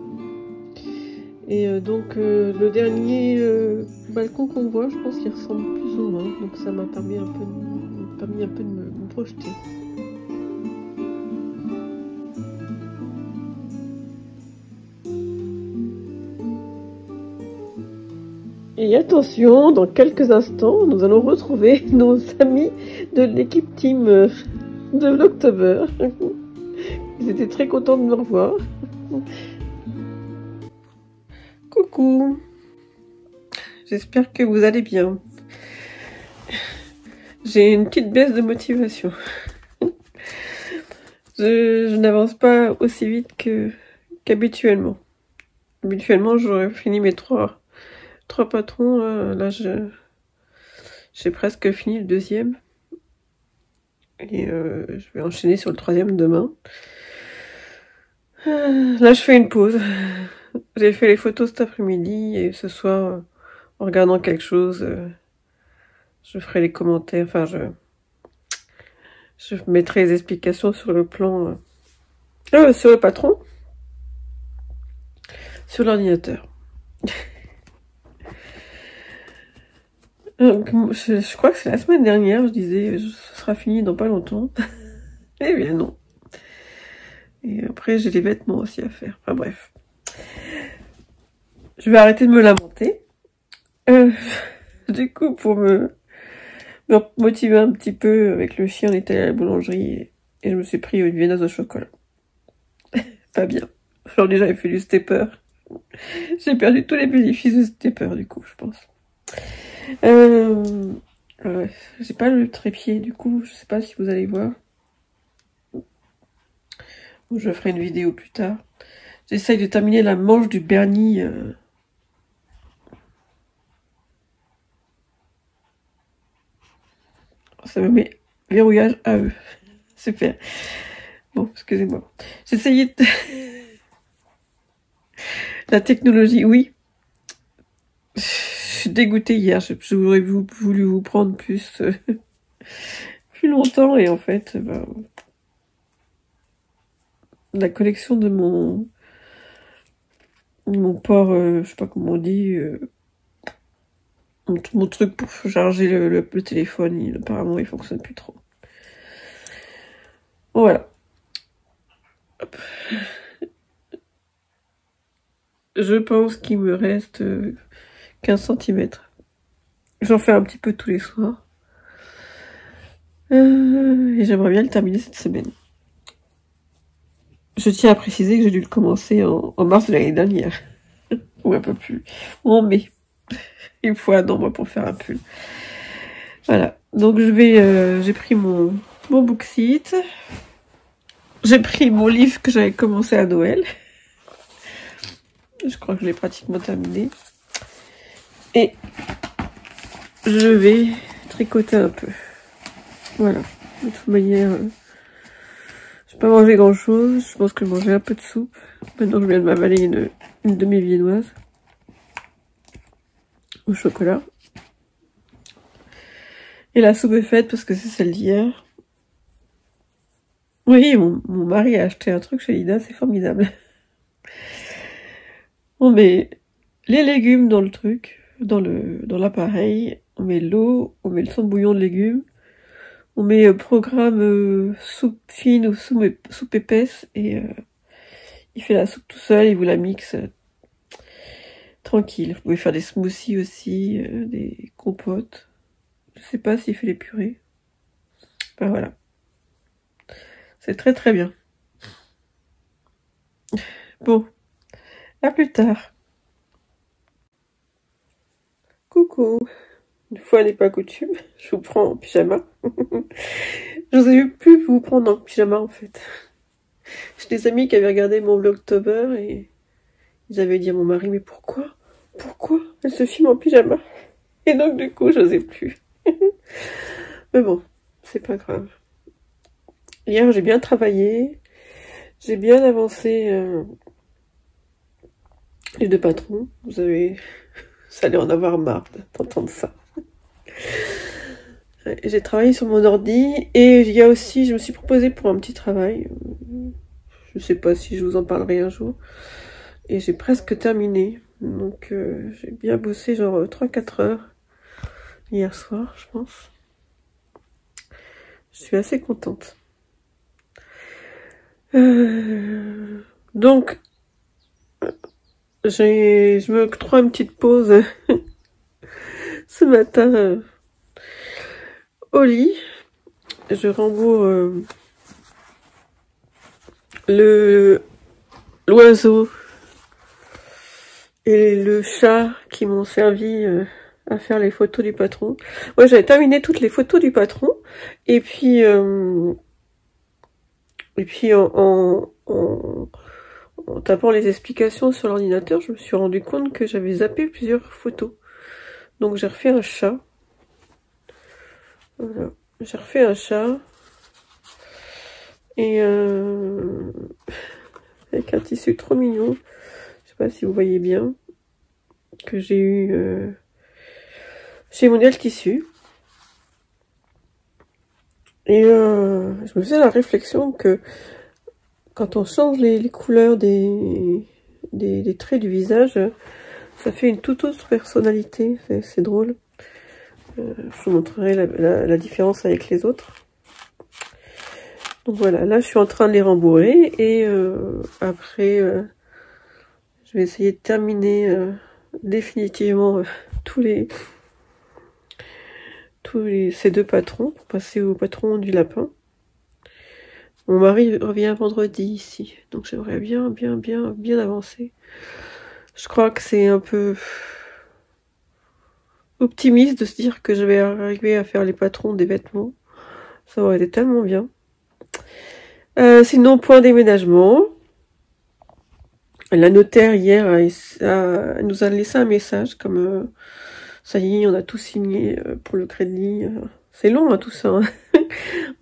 Et donc le dernier balcon qu'on voit, je pense qu'il ressemble plus ou moins, donc ça m'a permis un peu de me projeter. Et attention, dans quelques instants, nous allons retrouver nos amis de l'équipe team de Vlogtober. Ils étaient très contents de me revoir. Coucou, j'espère que vous allez bien. J'ai une petite baisse de motivation. Je n'avance pas aussi vite qu'habituellement. Habituellement, j'aurais fini mes trois patrons. Là, j'ai presque fini le deuxième. Et je vais enchaîner sur le troisième demain. Là, je fais une pause. J'ai fait les photos cet après-midi et ce soir, en regardant quelque chose, je ferai les commentaires. Enfin, je mettrai les explications sur le plan, sur le patron, sur l'ordinateur. Je crois que c'est la semaine dernière, je disais, ce sera fini dans pas longtemps. Eh bien non. Et après, j'ai les vêtements aussi à faire. Enfin bref. Je vais arrêter de me lamenter. Du coup, pour me motiver un petit peu avec le chien, on était à la boulangerie et je me suis pris une viennoise au chocolat. Pas bien. Alors déjà, j'ai fait du stepper. J'ai perdu tous les bénéfices du stepper, du coup, je pense. J'ai pas le trépied, du coup, je sais pas si vous allez voir. Je ferai une vidéo plus tard. J'essaye de terminer la manche du Bernie. Ça me met verrouillage à eux. Super. Bon, excusez-moi. J'essayais de... La technologie, oui. Je suis dégoûtée hier. J'aurais voulu vous prendre plus longtemps. Et en fait, la connexion de mon port, je sais pas comment on dit, mon truc pour charger le téléphone, apparemment il fonctionne plus trop. Voilà. Hop. Je pense qu'il me reste 15 cm. J'en fais un petit peu tous les soirs. Et j'aimerais bien le terminer cette semaine. Je tiens à préciser que j'ai dû le commencer en mars de l'année dernière. Ou un peu plus. Ou en mai. Il faut un an, moi, pour faire un pull. Voilà. Donc, j'ai pris mon Booksite. J'ai pris mon livre que j'avais commencé à Noël. Je crois que je l'ai pratiquement terminé. Et je vais tricoter un peu. Voilà. De toute manière, je n'ai pas mangé grand chose. Je pense que je mangeais un peu de soupe. Maintenant, je viens de m'avaler une demi-viennoise au chocolat. Et la soupe est faite parce que c'est celle d'hier. Oui, mon mari a acheté un truc chez Lida, c'est formidable. On met les légumes dans le truc, dans l'appareil. On met l'eau, on met le son de bouillon de légumes. On met programme soupe fine ou soupe épaisse et il fait la soupe tout seul, il vous la mixe tranquille. Vous pouvez faire des smoothies aussi, des compotes. Je sais pas s'il fait les purées. Ben voilà. C'est très très bien. Bon, à plus tard. Coucou. Une fois n'est pas coutume, je vous prends en pyjama. Je n'osais plus vous prendre en pyjama en fait. J'ai des amis qui avaient regardé mon Vlogtober et ils avaient dit à mon mari, mais pourquoi elle se filme en pyjama? Et donc du coup, j'osais plus. Mais bon, c'est pas grave. Hier, j'ai bien travaillé, j'ai bien avancé Les deux patrons, vous allez en avoir marre d'entendre ça. J'ai travaillé sur mon ordi et il y a aussi, je me suis proposée pour un petit travail. Je sais pas si je vous en parlerai un jour. Et j'ai presque terminé. Donc j'ai bien bossé genre 3-4 heures hier soir, je pense. Je suis assez contente. Donc, je me octroie une petite pause ce matin au lit. Je rembourre l'oiseau et le chat qui m'ont servi à faire les photos du patron. Ouais, j'avais terminé toutes les photos du patron et puis en tapant les explications sur l'ordinateur, je me suis rendu compte que j'avais zappé plusieurs photos. Donc j'ai refait un chat. Voilà. J'ai refait un chat. Et avec un tissu trop mignon. Je sais pas si vous voyez bien. Que j'ai eu chez Mondial Tissu. Et je me faisais la réflexion que quand on change les couleurs des traits du visage, ça fait une toute autre personnalité. C'est drôle. Je vous montrerai la différence avec les autres. Donc voilà, là je suis en train de les rembourrer et après je vais essayer de terminer définitivement ces deux patrons pour passer au patron du lapin. Mon mari revient vendredi ici, donc j'aimerais bien avancer. Je crois que c'est un peu optimiste de se dire que je vais arriver à faire les patrons des vêtements. Ça aurait été tellement bien. Sinon, point déménagement. La notaire hier nous a laissé un message comme ça y est, on a tout signé pour le crédit. C'est long tout ça. Hein.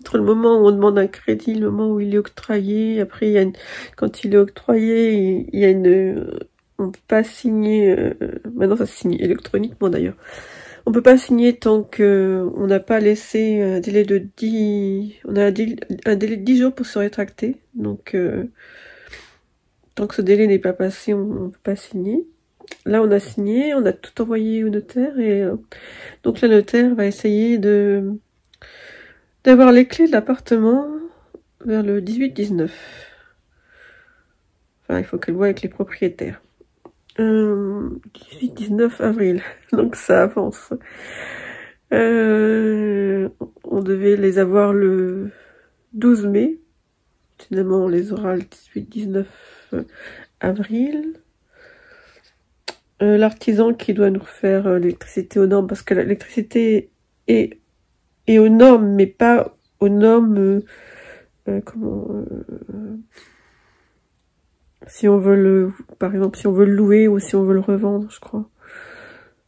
Entre le moment où on demande un crédit, le moment où il est octroyé, après quand il est octroyé, il y a on peut pas signer. Maintenant ça se signe électroniquement d'ailleurs. On peut pas signer tant que on n'a pas laissé un délai de 10... On a un délai de 10 jours pour se rétracter. Donc, tant que ce délai n'est pas passé, on ne peut pas signer. Là, on a signé, on a tout envoyé au notaire. Et donc, la notaire va essayer d'avoir les clés de l'appartement vers le 18-19. Enfin, il faut qu'elle voie avec les propriétaires. 18-19 avril, donc ça avance. On devait les avoir le 12 mai. Finalement, on les aura le 18-19 avril. L'artisan qui doit nous refaire l'électricité aux normes, parce que l'électricité est aux normes, mais pas aux normes... si on veut par exemple, si on veut le louer ou si on veut le revendre, je crois.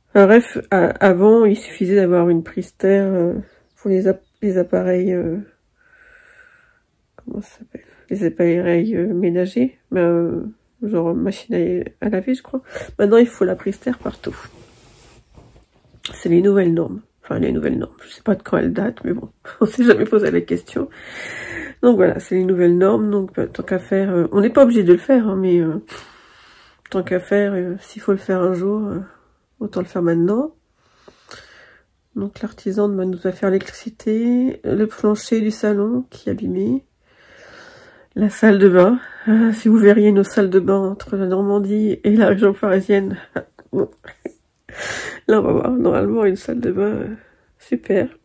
Enfin, bref, avant, il suffisait d'avoir une prise terre pour les appareils, comment ça s'appelle? Les appareils ménagers, genre machine à laver, je crois. Maintenant, il faut la prise terre partout. C'est les nouvelles normes. Enfin, les nouvelles normes. Je sais pas de quand elles datent, mais bon, on s'est jamais posé la question. Donc voilà, c'est les nouvelles normes. Donc tant qu'à faire, on n'est pas obligé de le faire, hein, mais tant qu'à faire, s'il faut le faire un jour, autant le faire maintenant. Donc l'artisan nous a fait l'électricité, le plancher du salon qui est abîmé, la salle de bain. Si vous verriez nos salles de bain entre la Normandie et la région parisienne, bon. Là on va voir normalement une salle de bain super.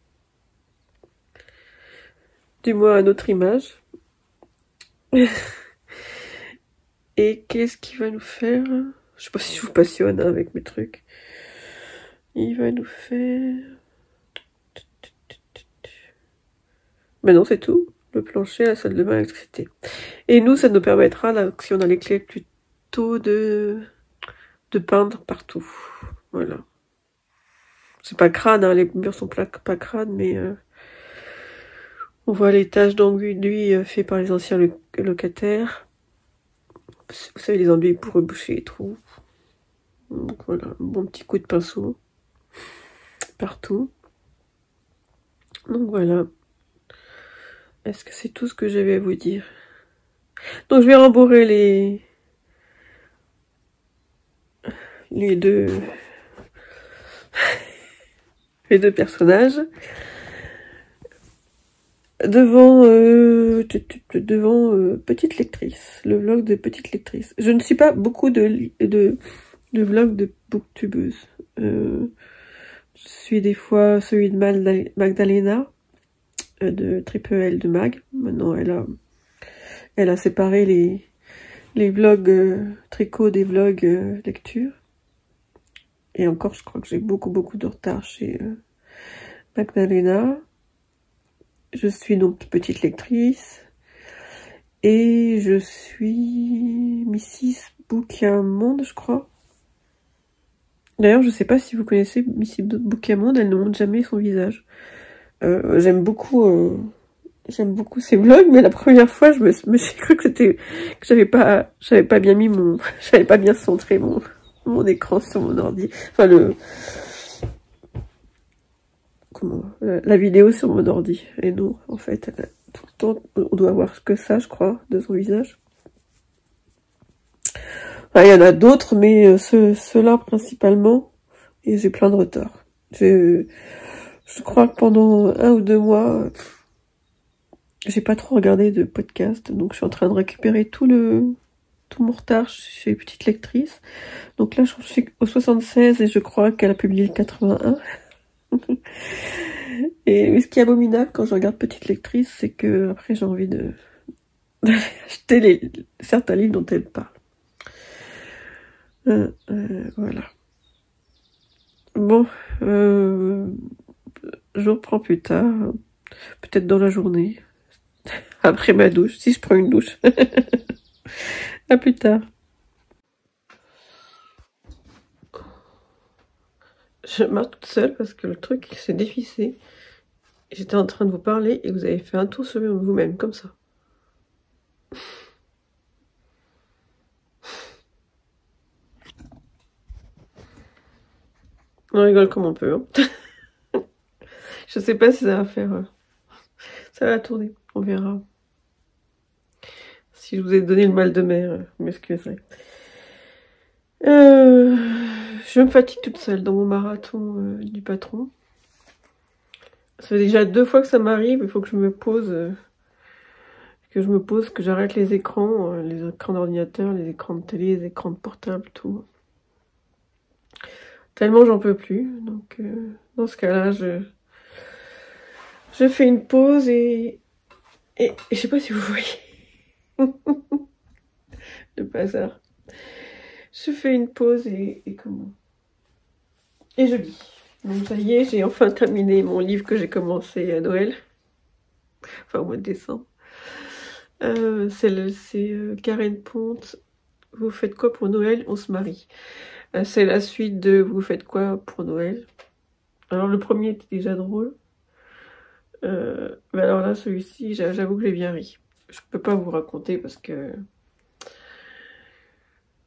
Du moins à notre image. Et qu'est-ce qu'il va nous faire? Je sais pas si je vous passionne avec mes trucs. Il va nous faire... Mais non, c'est tout. Le plancher, la salle de bain, l'électricité. Et nous, ça nous permettra, là, si on a les clés, plutôt de peindre partout. Voilà. C'est pas crade, hein, les murs sont pas crades, mais on voit les taches d'enduit fait par les anciens locataires. Vous savez, les enduits pour reboucher les trous. Donc voilà, un bon petit coup de pinceau partout. Donc voilà. Est-ce que c'est tout ce que j'avais à vous dire? Donc je vais rembourrer les deux personnages devant Petite Lectrice, le vlog de Petite Lectrice. Je ne suis pas beaucoup de vlog de booktubeuse. Je suis des fois celui de Magdalena de Triple L de Mag. Maintenant elle a séparé les vlogs tricot des vlogs lecture. Et encore, je crois que j'ai beaucoup de retard chez Magdalena. Je suis donc Petite Lectrice. Et je suis Mrs. Bouquin-Monde, je crois. D'ailleurs, je sais pas si vous connaissez Mrs. Bouquin-Monde, elle ne montre jamais son visage. J'aime beaucoup ces vlogs, mais la première fois, je me suis cru que j'avais pas bien mis j'avais pas bien centré mon écran sur mon ordi. Enfin, la vidéo sur mon ordi. Et non, en fait, tout le temps, on doit voir que ça, je crois, de son visage. Enfin, il y en a d'autres, mais ceux-là principalement, et j'ai plein de retard. Je crois que pendant 1 ou 2 mois, j'ai pas trop regardé de podcast, donc je suis en train de récupérer tout mon retard chez Petite Lectrice. Donc là, je suis au 76 et je crois qu'elle a publié le 81. Et ce qui est abominable quand je regarde Petite Lectrice, c'est que après j'ai envie d'acheter certains livres dont elle parle. Voilà. Bon, je reprends plus tard, peut-être dans la journée, après ma douche, si je prends une douche. À plus tard. Je marche toute seule parce que le truc s'est dévissé. J'étais en train de vous parler et vous avez fait un tour sur vous-même, comme ça. On rigole comme on peut. Hein. Je sais pas si ça va faire... ça va tourner, on verra. Si je vous ai donné le mal de mer, vous m'excuserez. Je me fatigue toute seule dans mon marathon du patron. Ça fait déjà 2 fois que ça m'arrive, il faut que je me pose... que j'arrête les écrans d'ordinateur, les écrans de télé, les écrans de portable, tout. Tellement j'en peux plus. Donc, dans ce cas-là, je fais une pause et je sais pas si vous voyez le bazar. Je fais une pause et comment? Et je lis. Donc ça y est, j'ai enfin terminé mon livre que j'ai commencé à Noël. Enfin, au mois de décembre. C'est Karen Ponte. Vous faites quoi pour Noël? On se marie. C'est la suite de Vous faites quoi pour Noël? Alors le premier était déjà drôle. Mais alors là, celui-ci, j'avoue que j'ai bien ri. Je peux pas vous raconter parce que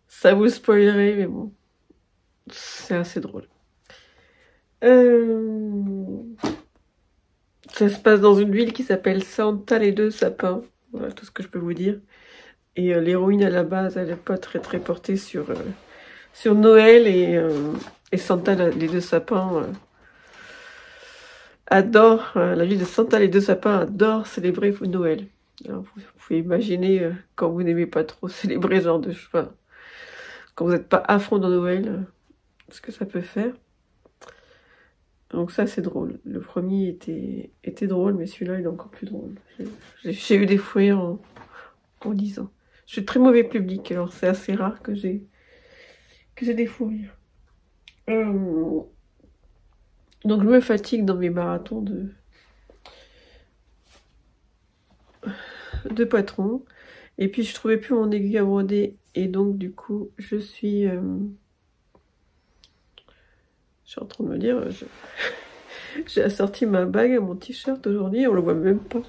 ça vous spoilerait, mais bon, c'est assez drôle. Ça se passe dans une ville qui s'appelle Santa les deux sapins. Voilà tout ce que je peux vous dire. Et l'héroïne à la base, elle n'est pas très portée sur Noël et Santa les deux sapins adore, la ville de Santa les deux sapins adore célébrer Noël. Alors, vous pouvez imaginer quand vous n'aimez pas trop célébrer ce genre de choses, quand vous n'êtes pas à fond dans Noël, ce que ça peut faire. Donc ça c'est drôle. Le premier était drôle, mais celui-là il est encore plus drôle. J'ai eu des fous rires en lisant. Je suis très mauvais public, alors c'est assez rare que j'ai des fous rires. Donc je me fatigue dans mes marathons de patron. Et puis je trouvais plus mon aiguille à broder. Et donc du coup je suis en train de me dire, j'ai assorti ma bague à mon t-shirt aujourd'hui, on le voit même pas.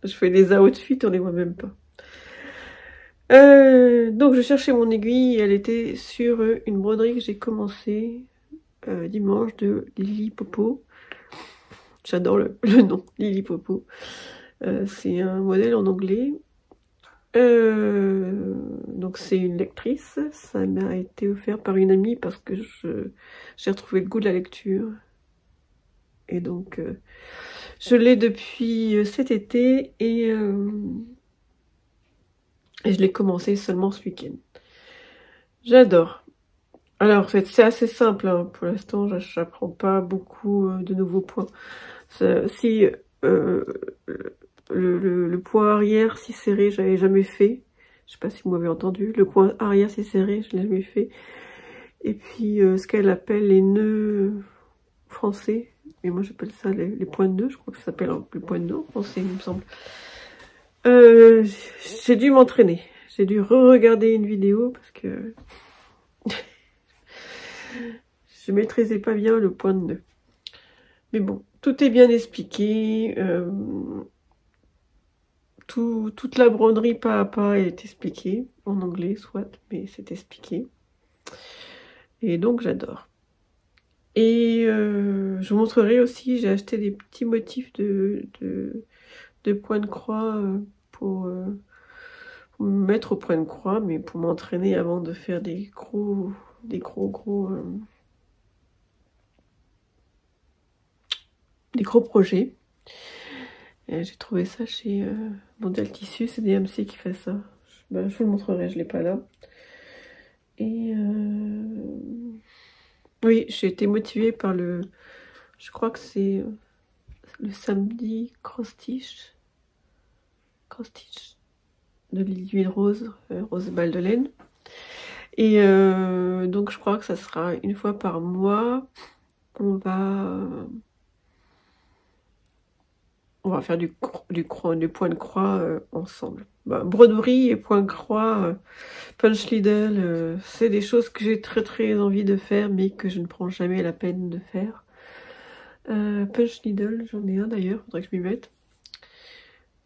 Je fais des outfits, on les voit même pas. Donc je cherchais mon aiguille, et elle était sur une broderie que j'ai commencé dimanche de Lily Popo. J'adore le nom, Lily Popo. C'est un modèle en anglais. Donc c'est une lectrice. Ça m'a été offert par une amie parce que j'ai retrouvé le goût de la lecture. Et donc je l'ai depuis cet été et je l'ai commencé seulement ce week-end. J'adore. Alors, en fait, c'est assez simple, hein. Pour l'instant, j'apprends pas beaucoup de nouveaux points. Si le point arrière si serré, j'avais jamais fait. Je sais pas si vous m'avez entendu. Le point arrière si serré, je l'ai jamais fait. Et puis, ce qu'elle appelle les nœuds français. Et moi, j'appelle ça les points de nœud. Je crois que ça s'appelle les points de nœud en français, il me semble. J'ai dû m'entraîner. J'ai dû re-regarder une vidéo parce que je maîtrisais pas bien le point de nœud. Mais bon, tout est bien expliqué. Toute la broderie pas à pas est expliquée. En anglais, soit, mais c'est expliqué. Et donc, j'adore. Et je vous montrerai aussi, j'ai acheté des petits motifs de points de croix pour me mettre au point de croix, mais pour m'entraîner avant de faire des gros projets. J'ai trouvé ça chez Mondial Tissu, c'est DMC qui fait ça. Je vous le montrerai, je l'ai pas là. Et oui, j'ai été motivée par je crois que c'est le samedi cross-stitch de l'huile rose, rose balle de laine. Et donc je crois que ça sera une fois par mois. On va faire du point de croix ensemble. Bah, broderie et point de croix, punch needle, c'est des choses que j'ai très envie de faire, mais que je ne prends jamais la peine de faire. Punch needle, j'en ai un d'ailleurs, faudrait que je m'y mette.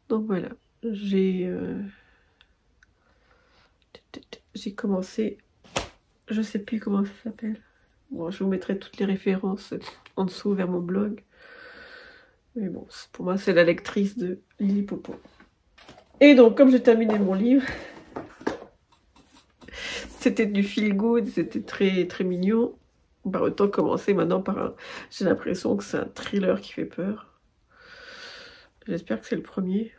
Donc voilà, j'ai commencé, je sais plus comment ça s'appelle. Bon, je vous mettrai toutes les références en dessous vers mon blog. Mais bon, pour moi, c'est la lectrice de Lily Popo. Et donc, comme j'ai terminé mon livre, c'était du feel good, c'était très mignon. Bah, autant commencer maintenant par j'ai l'impression que c'est un thriller qui fait peur. J'espère que c'est le premier.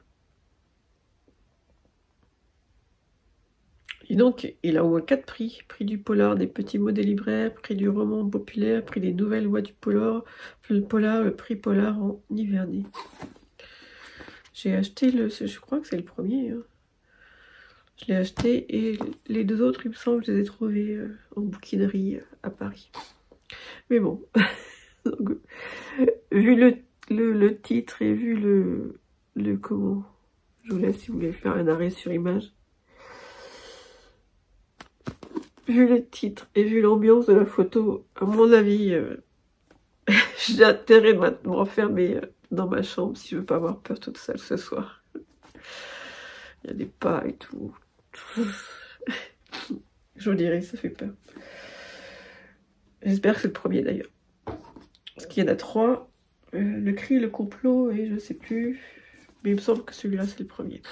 Et donc, il a au moins 4 prix. Prix du polar des petits mots des libraires, prix du roman populaire, prix des nouvelles voix du polar, le prix polar en Nivernais. J'ai acheté je crois que c'est le premier. Hein. Je l'ai acheté et les deux autres, il me semble, je les ai trouvés en bouquinerie à Paris. Mais bon, donc, vu le titre et vu le comment, je vous laisse si vous voulez faire un arrêt sur image. Vu le titre et vu l'ambiance de la photo, à mon avis, j'ai intérêt de m'enfermer dans ma chambre si je veux pas avoir peur toute seule ce soir. Il y a des pas et tout. Je vous dirai, ça fait peur. J'espère que c'est le premier d'ailleurs. Parce qu'il y en a 3. Le cri, le complot et je sais plus. Mais il me semble que celui-là c'est le premier.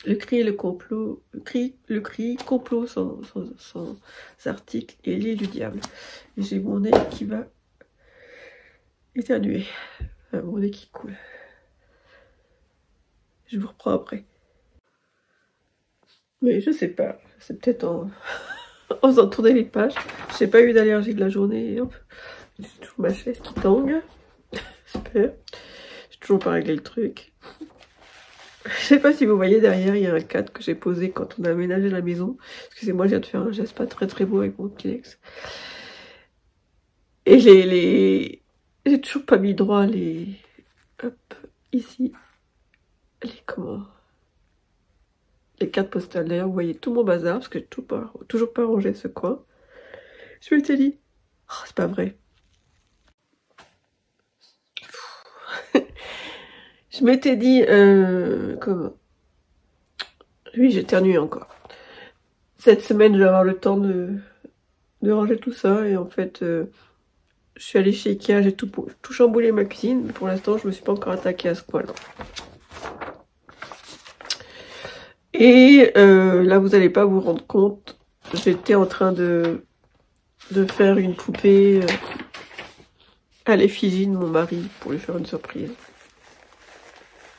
Le cri et le complot. Le cri, complot sans article et l'île du diable. Et j'ai mon nez qui va éternuer. Enfin, mon nez qui coule. Je vous reprends après. Mais je sais pas. C'est peut-être en faisant tourner les pages. J'ai pas eu d'allergie de la journée. Et hop. J'ai toujours ma chaise qui tangue. Super. J'ai toujours pas réglé le truc. Je sais pas si vous voyez derrière, il y a un cadre que j'ai posé quand on a aménagé la maison. Excusez-moi, je viens de faire un geste pas très beau avec mon Kleenex. Et j'ai toujours pas mis droit hop, ici. Les cartes postales. D'ailleurs, vous voyez tout mon bazar, parce que j'ai toujours pas rangé ce coin. Je m'étais dit, oh, c'est pas vrai. Je m'étais dit, comment? Oui, j'éternue encore. Cette semaine, je vais avoir le temps de ranger tout ça. Et en fait, je suis allée chez Ikea, j'ai tout chamboulé ma cuisine. Mais pour l'instant, je me suis pas encore attaquée à ce point-là. Et là, vous n'allez pas vous rendre compte. J'étais en train de faire une poupée à l'effigie de mon mari pour lui faire une surprise.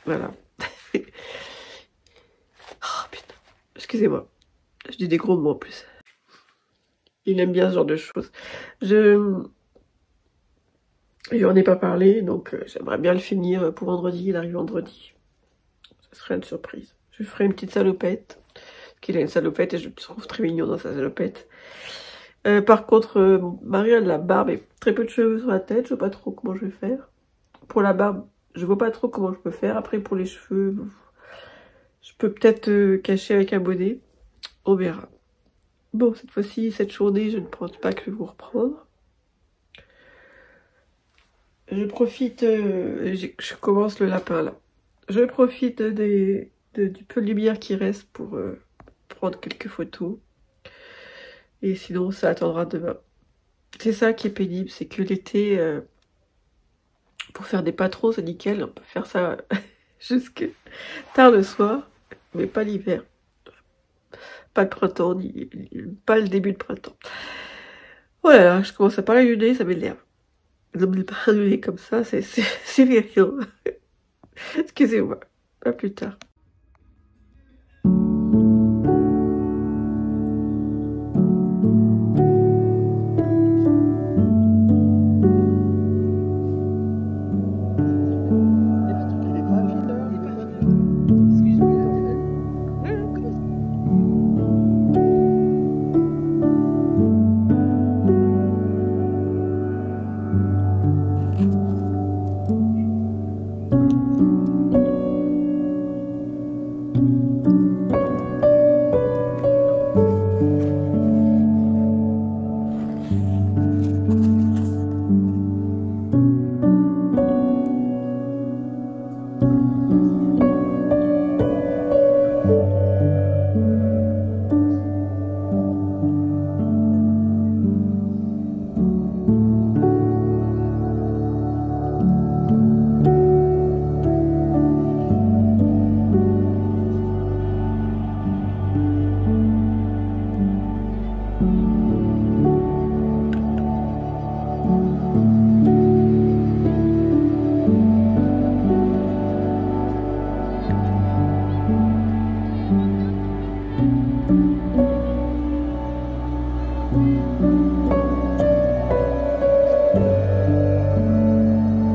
Voilà. Oh putain. Excusez-moi. Je dis des gros mots en plus. Il aime bien ce genre de choses. Je n'en ai pas parlé, donc j'aimerais bien le finir pour vendredi. Il arrive vendredi. Ce serait une surprise. Je ferai une petite salopette. Parce qu'il a une salopette et je le trouve très mignon dans sa salopette. Par contre, mon mari a de la barbe et très peu de cheveux sur la tête. Je vois pas trop comment je vais faire. Pour la barbe, je vois pas trop comment je peux faire. Après, pour les cheveux, je peux peut-être cacher avec un bonnet. On verra. Bon, cette fois-ci, cette journée, je ne pense pas que je vais vous reprendre. Je profite, je commence le lapin là. Je profite du peu de lumière qui reste pour prendre quelques photos. Et sinon, ça attendra demain. C'est ça qui est pénible, c'est que l'été, pour faire des patrons, c'est nickel. On peut faire ça jusque tard le soir, mais pas l'hiver. Pas le printemps, pas le début de printemps. Voilà, je commence à parler du nez, ça m'énerve. Non, mais pas du nez comme ça, c'est vérifiant. Excusez-moi, à plus tard.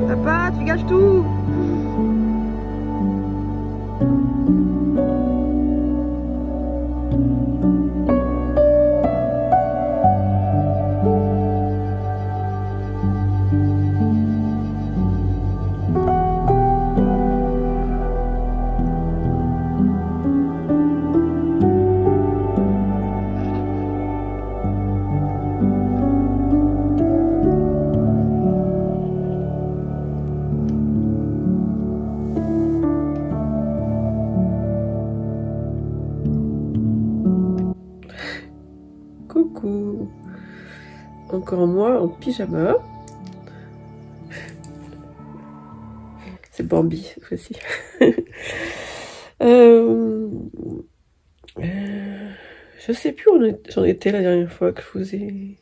Papa, tu gâches tout. Coucou. Encore moi en pyjama. C'est Bambi cette fois-ci. Je sais plus où j'en étais la dernière fois que je vous ai...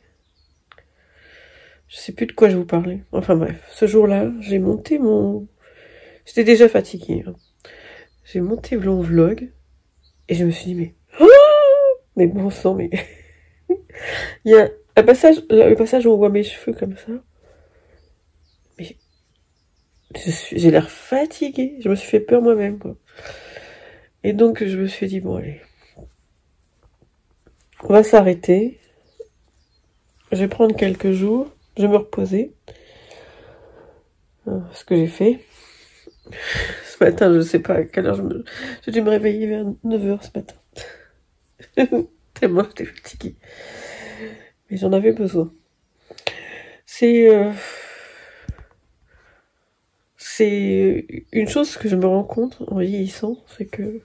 Je sais plus de quoi je vous parlais. Enfin bref, ce jour-là, j'ai monté mon... J'étais déjà fatiguée. Hein. J'ai monté mon vlog et je me suis dit, mais... Oh, mais bon sang, mais... Il y a un passage, le passage où on voit mes cheveux comme ça. Mais j'ai l'air fatiguée. Je me suis fait peur moi-même. Et donc je me suis dit, bon allez, on va s'arrêter. Je vais prendre quelques jours. Je vais me reposer. Ce que j'ai fait. Ce matin, je sais pas à quelle heure j'ai dû me réveiller vers 9 h ce matin. Tellement j'étais fatiguée. Mais j'en avais c'est une chose que je me rends compte en vieillissant, c'est que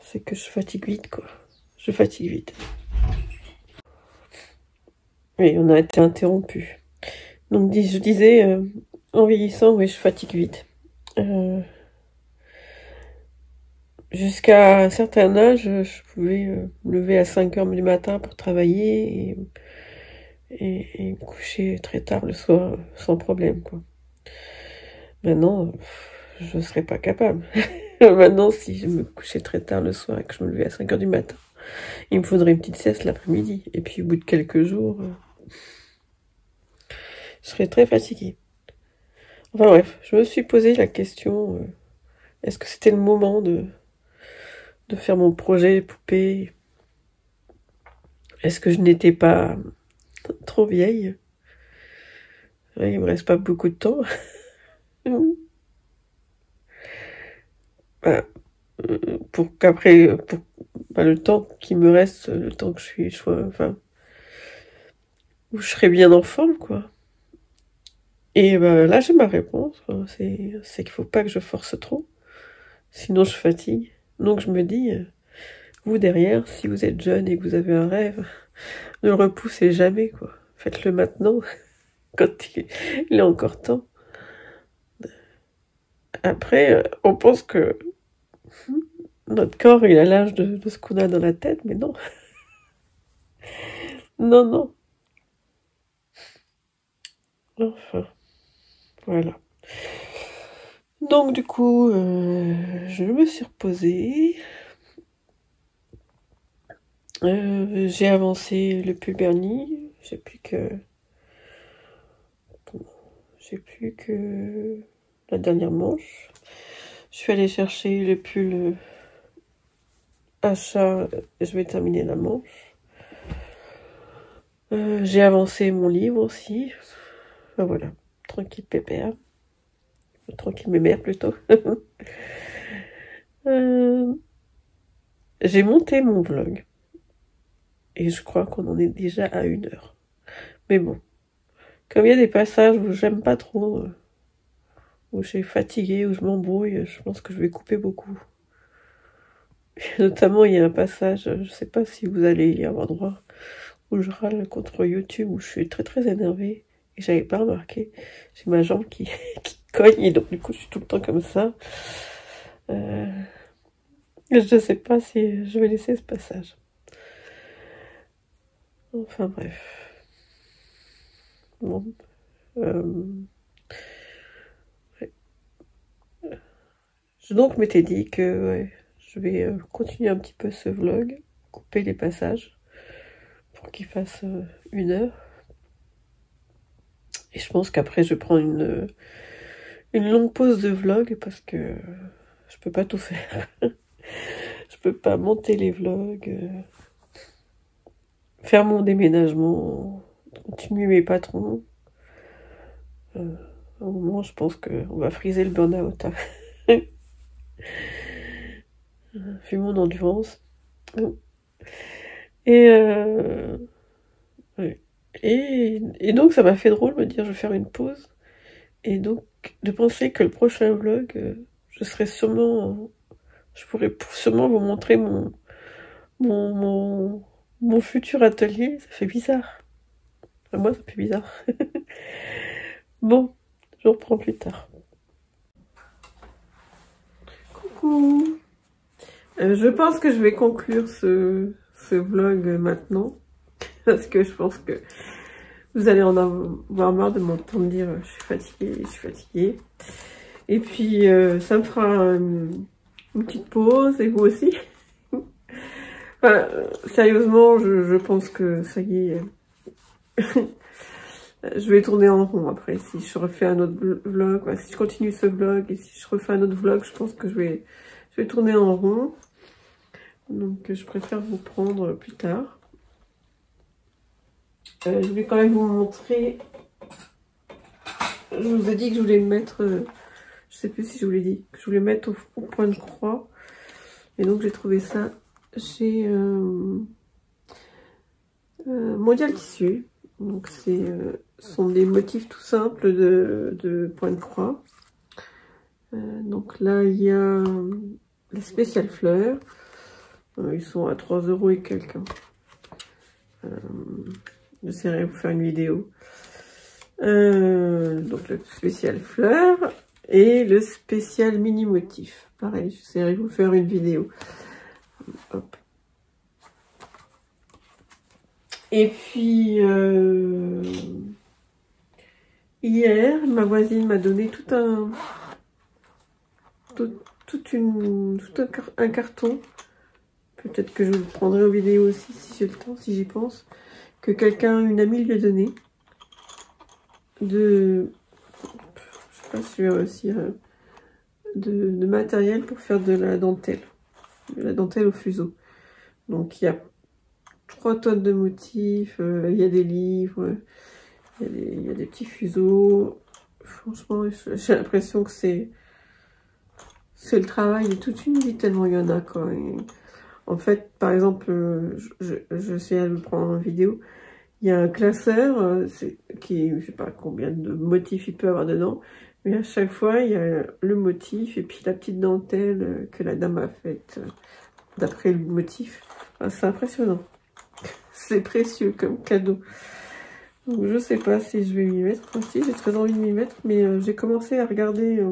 je fatigue vite, quoi. Je fatigue vite. Oui, on a été interrompu. Donc je disais, en vieillissant, oui, je fatigue vite. Jusqu'à un certain âge, je pouvais me lever à 5 heures du matin pour travailler et me coucher très tard le soir sans problème, quoi. Maintenant, je ne serais pas capable. Maintenant, si je me couchais très tard le soir et que je me levais à 5 heures du matin, il me faudrait une petite sieste l'après-midi. Et puis au bout de quelques jours, je serais très fatiguée. Enfin bref, je me suis posé la question, est-ce que c'était le moment de faire mon projet poupée? Est-ce que je n'étais pas trop vieille? Ouais, il me reste pas beaucoup de temps. Bah, pour qu'après, le temps qui me reste, le temps que je sois, enfin, où je serai bien en forme, quoi. Et là, j'ai ma réponse. C'est qu'il faut pas que je force trop, sinon je fatigue. Donc je me dis, vous derrière, si vous êtes jeune et que vous avez un rêve, ne le repoussez jamais, quoi. Faites-le maintenant, quand il est encore temps. Après, on pense que notre corps, il a l'âge de ce qu'on a dans la tête, mais non. Non, non. Enfin, voilà. Donc du coup, je me suis reposée. J'ai avancé le pull Bernie. J'ai plus que la dernière manche. Je suis allée chercher le pull achat. Je vais terminer la manche. J'ai avancé mon livre aussi. Enfin, voilà, tranquille pépère. Tranquille mémère plutôt. J'ai monté mon vlog. Et je crois qu'on en est déjà à 1 heure. Mais bon, comme il y a des passages où j'aime pas trop, où je suis fatiguée, où je m'embrouille, je pense que je vais couper beaucoup. Notamment, il y a un passage, je sais pas si vous allez y avoir droit, où je râle contre YouTube, où je suis très très énervée. Et j'avais pas remarqué. J'ai ma jambe qui cogne, et donc du coup, je suis tout le temps comme ça. Je sais pas si je vais laisser ce passage. Enfin bref. Bon. Ouais. Je donc m'étais dit que ouais, je vais continuer un petit peu ce vlog, couper les passages pour qu'il fasse 1 heure. Et je pense qu'après je prends une longue pause de vlog parce que je peux pas tout faire. Je peux pas monter les vlogs, faire mon déménagement, continuer mes patrons. À un moment, je pense qu'on va friser le burn-out. Vu mon endurance. Et, ouais. Et donc, ça m'a fait drôle de me dire je vais faire une pause. Et donc, de penser que le prochain vlog, je pourrais sûrement vous montrer mon futur atelier. Ça fait bizarre. Enfin, moi, ça fait bizarre. Bon, je reprends plus tard. Coucou. Je pense que je vais conclure ce vlog maintenant. Parce que je pense que vous allez en avoir marre de m'entendre dire je suis fatiguée. Et puis, ça me fera une petite pause, et vous aussi. Enfin, sérieusement, je pense que ça y est. Je vais tourner en rond après. Si je refais un autre vlog, ouais, si je continue ce vlog et si je refais un autre vlog, je pense que je vais tourner en rond. Donc, je préfère vous prendre plus tard. Je vais quand même vous montrer. Je vous ai dit que je voulais me mettre. Je sais plus si je vous l'ai dit. Que je voulais mettre au point de croix. Et donc, j'ai trouvé ça chez Mondial Tissu. Donc, ce sont des motifs tout simples de point de croix. Donc là, il y a les spéciales fleurs. Ils sont à 3 € et quelques. J'essaierai de vous faire une vidéo. Donc le spécial fleurs et le spécial mini motif. Pareil, j'essaierai de vous faire une vidéo. Hop. Et puis hier, ma voisine m'a donné tout un carton. Peut-être que je vous le prendrai en vidéo aussi si j'ai le temps, si j'y pense. Que une amie lui a donné. Je sais pas si je vais réussir. De matériel pour faire de la dentelle. De la dentelle au fuseau. Donc il y a 3 tonnes de motifs, il y a des livres, il y a des petits fuseaux. Franchement, j'ai l'impression que c'est le travail de toute une vie, tellement il y en a, quoi. Et en fait, par exemple, je sais à le prendre en vidéo, il y a un classeur qui, je sais pas combien de motifs il peut avoir dedans, mais à chaque fois, il y a le motif et puis la petite dentelle que la dame a faite d'après le motif. Enfin, c'est impressionnant. C'est précieux comme cadeau. Donc, je sais pas si je vais m'y mettre aussi. J'ai très envie de m'y mettre, mais j'ai commencé à regarder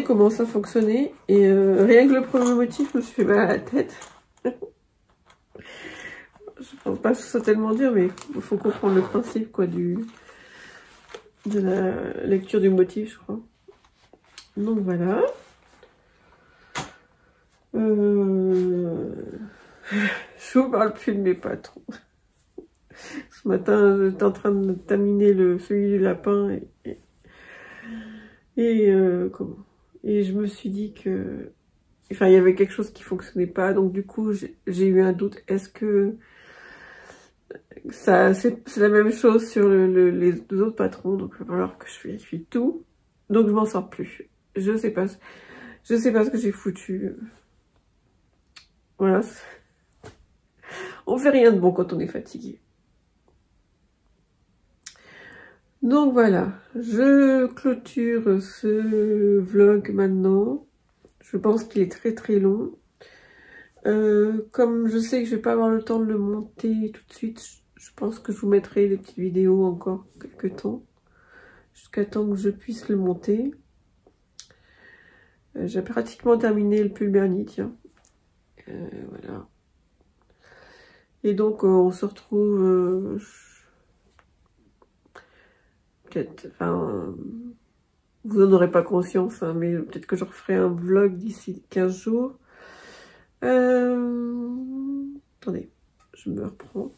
comment ça fonctionnait. Et rien que le premier motif, je me suis fait mal à la tête. Je pense pas que ce soit tellement dur, mais il faut comprendre le principe, quoi, de la lecture du motif, je crois. Donc voilà. Je vous parle plus de mes patrons. Ce matin, j'étais en train de terminer celui du lapin et je me suis dit que, enfin, il y avait quelque chose qui fonctionnait pas. Donc du coup, j'ai eu un doute. Est-ce que c'est la même chose sur les 2 autres patrons? Donc il va falloir que je vérifie tout. Donc je m'en sors plus. Je sais pas ce que j'ai foutu. Voilà. On fait rien de bon quand on est fatigué. Donc voilà, je clôture ce vlog maintenant. Je pense qu'il est très très long. Comme je sais que je vais pas avoir le temps de le monter tout de suite, je pense que je vous mettrai des petites vidéos encore quelques temps. Jusqu'à temps que je puisse le monter. J'ai pratiquement terminé le pull Bernie, tiens. Voilà. Et donc on se retrouve... peut-être, enfin, vous n'en aurez pas conscience, hein, mais peut-être que je referai un vlog d'ici 15 jours. Attendez, je me reprends.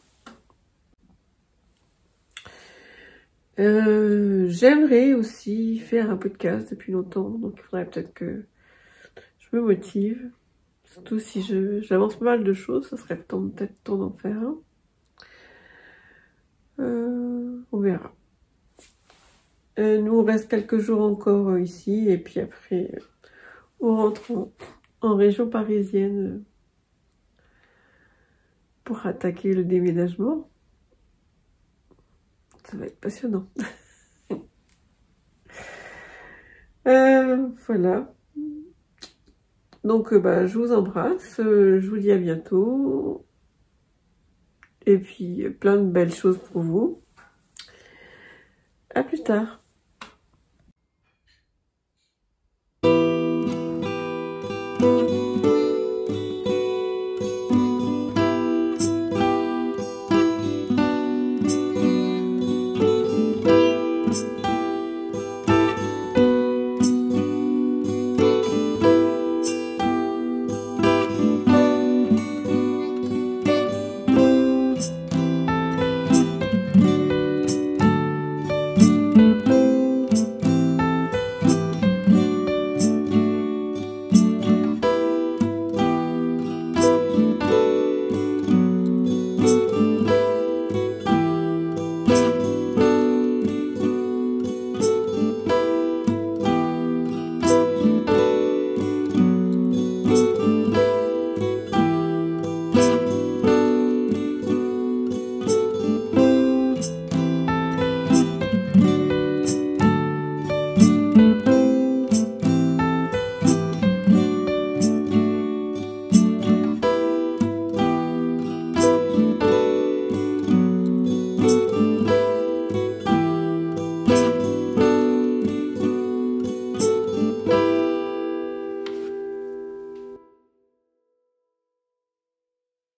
J'aimerais aussi faire un podcast depuis longtemps, donc il faudrait peut-être que je me motive. Surtout si j'avance pas mal de choses, ça serait peut-être temps d'en faire un. On verra. Nous, on reste quelques jours encore ici, et puis après, on rentre en région parisienne pour attaquer le déménagement. Ça va être passionnant. Voilà. Donc, je vous embrasse, je vous dis à bientôt. Et puis, plein de belles choses pour vous. À plus tard.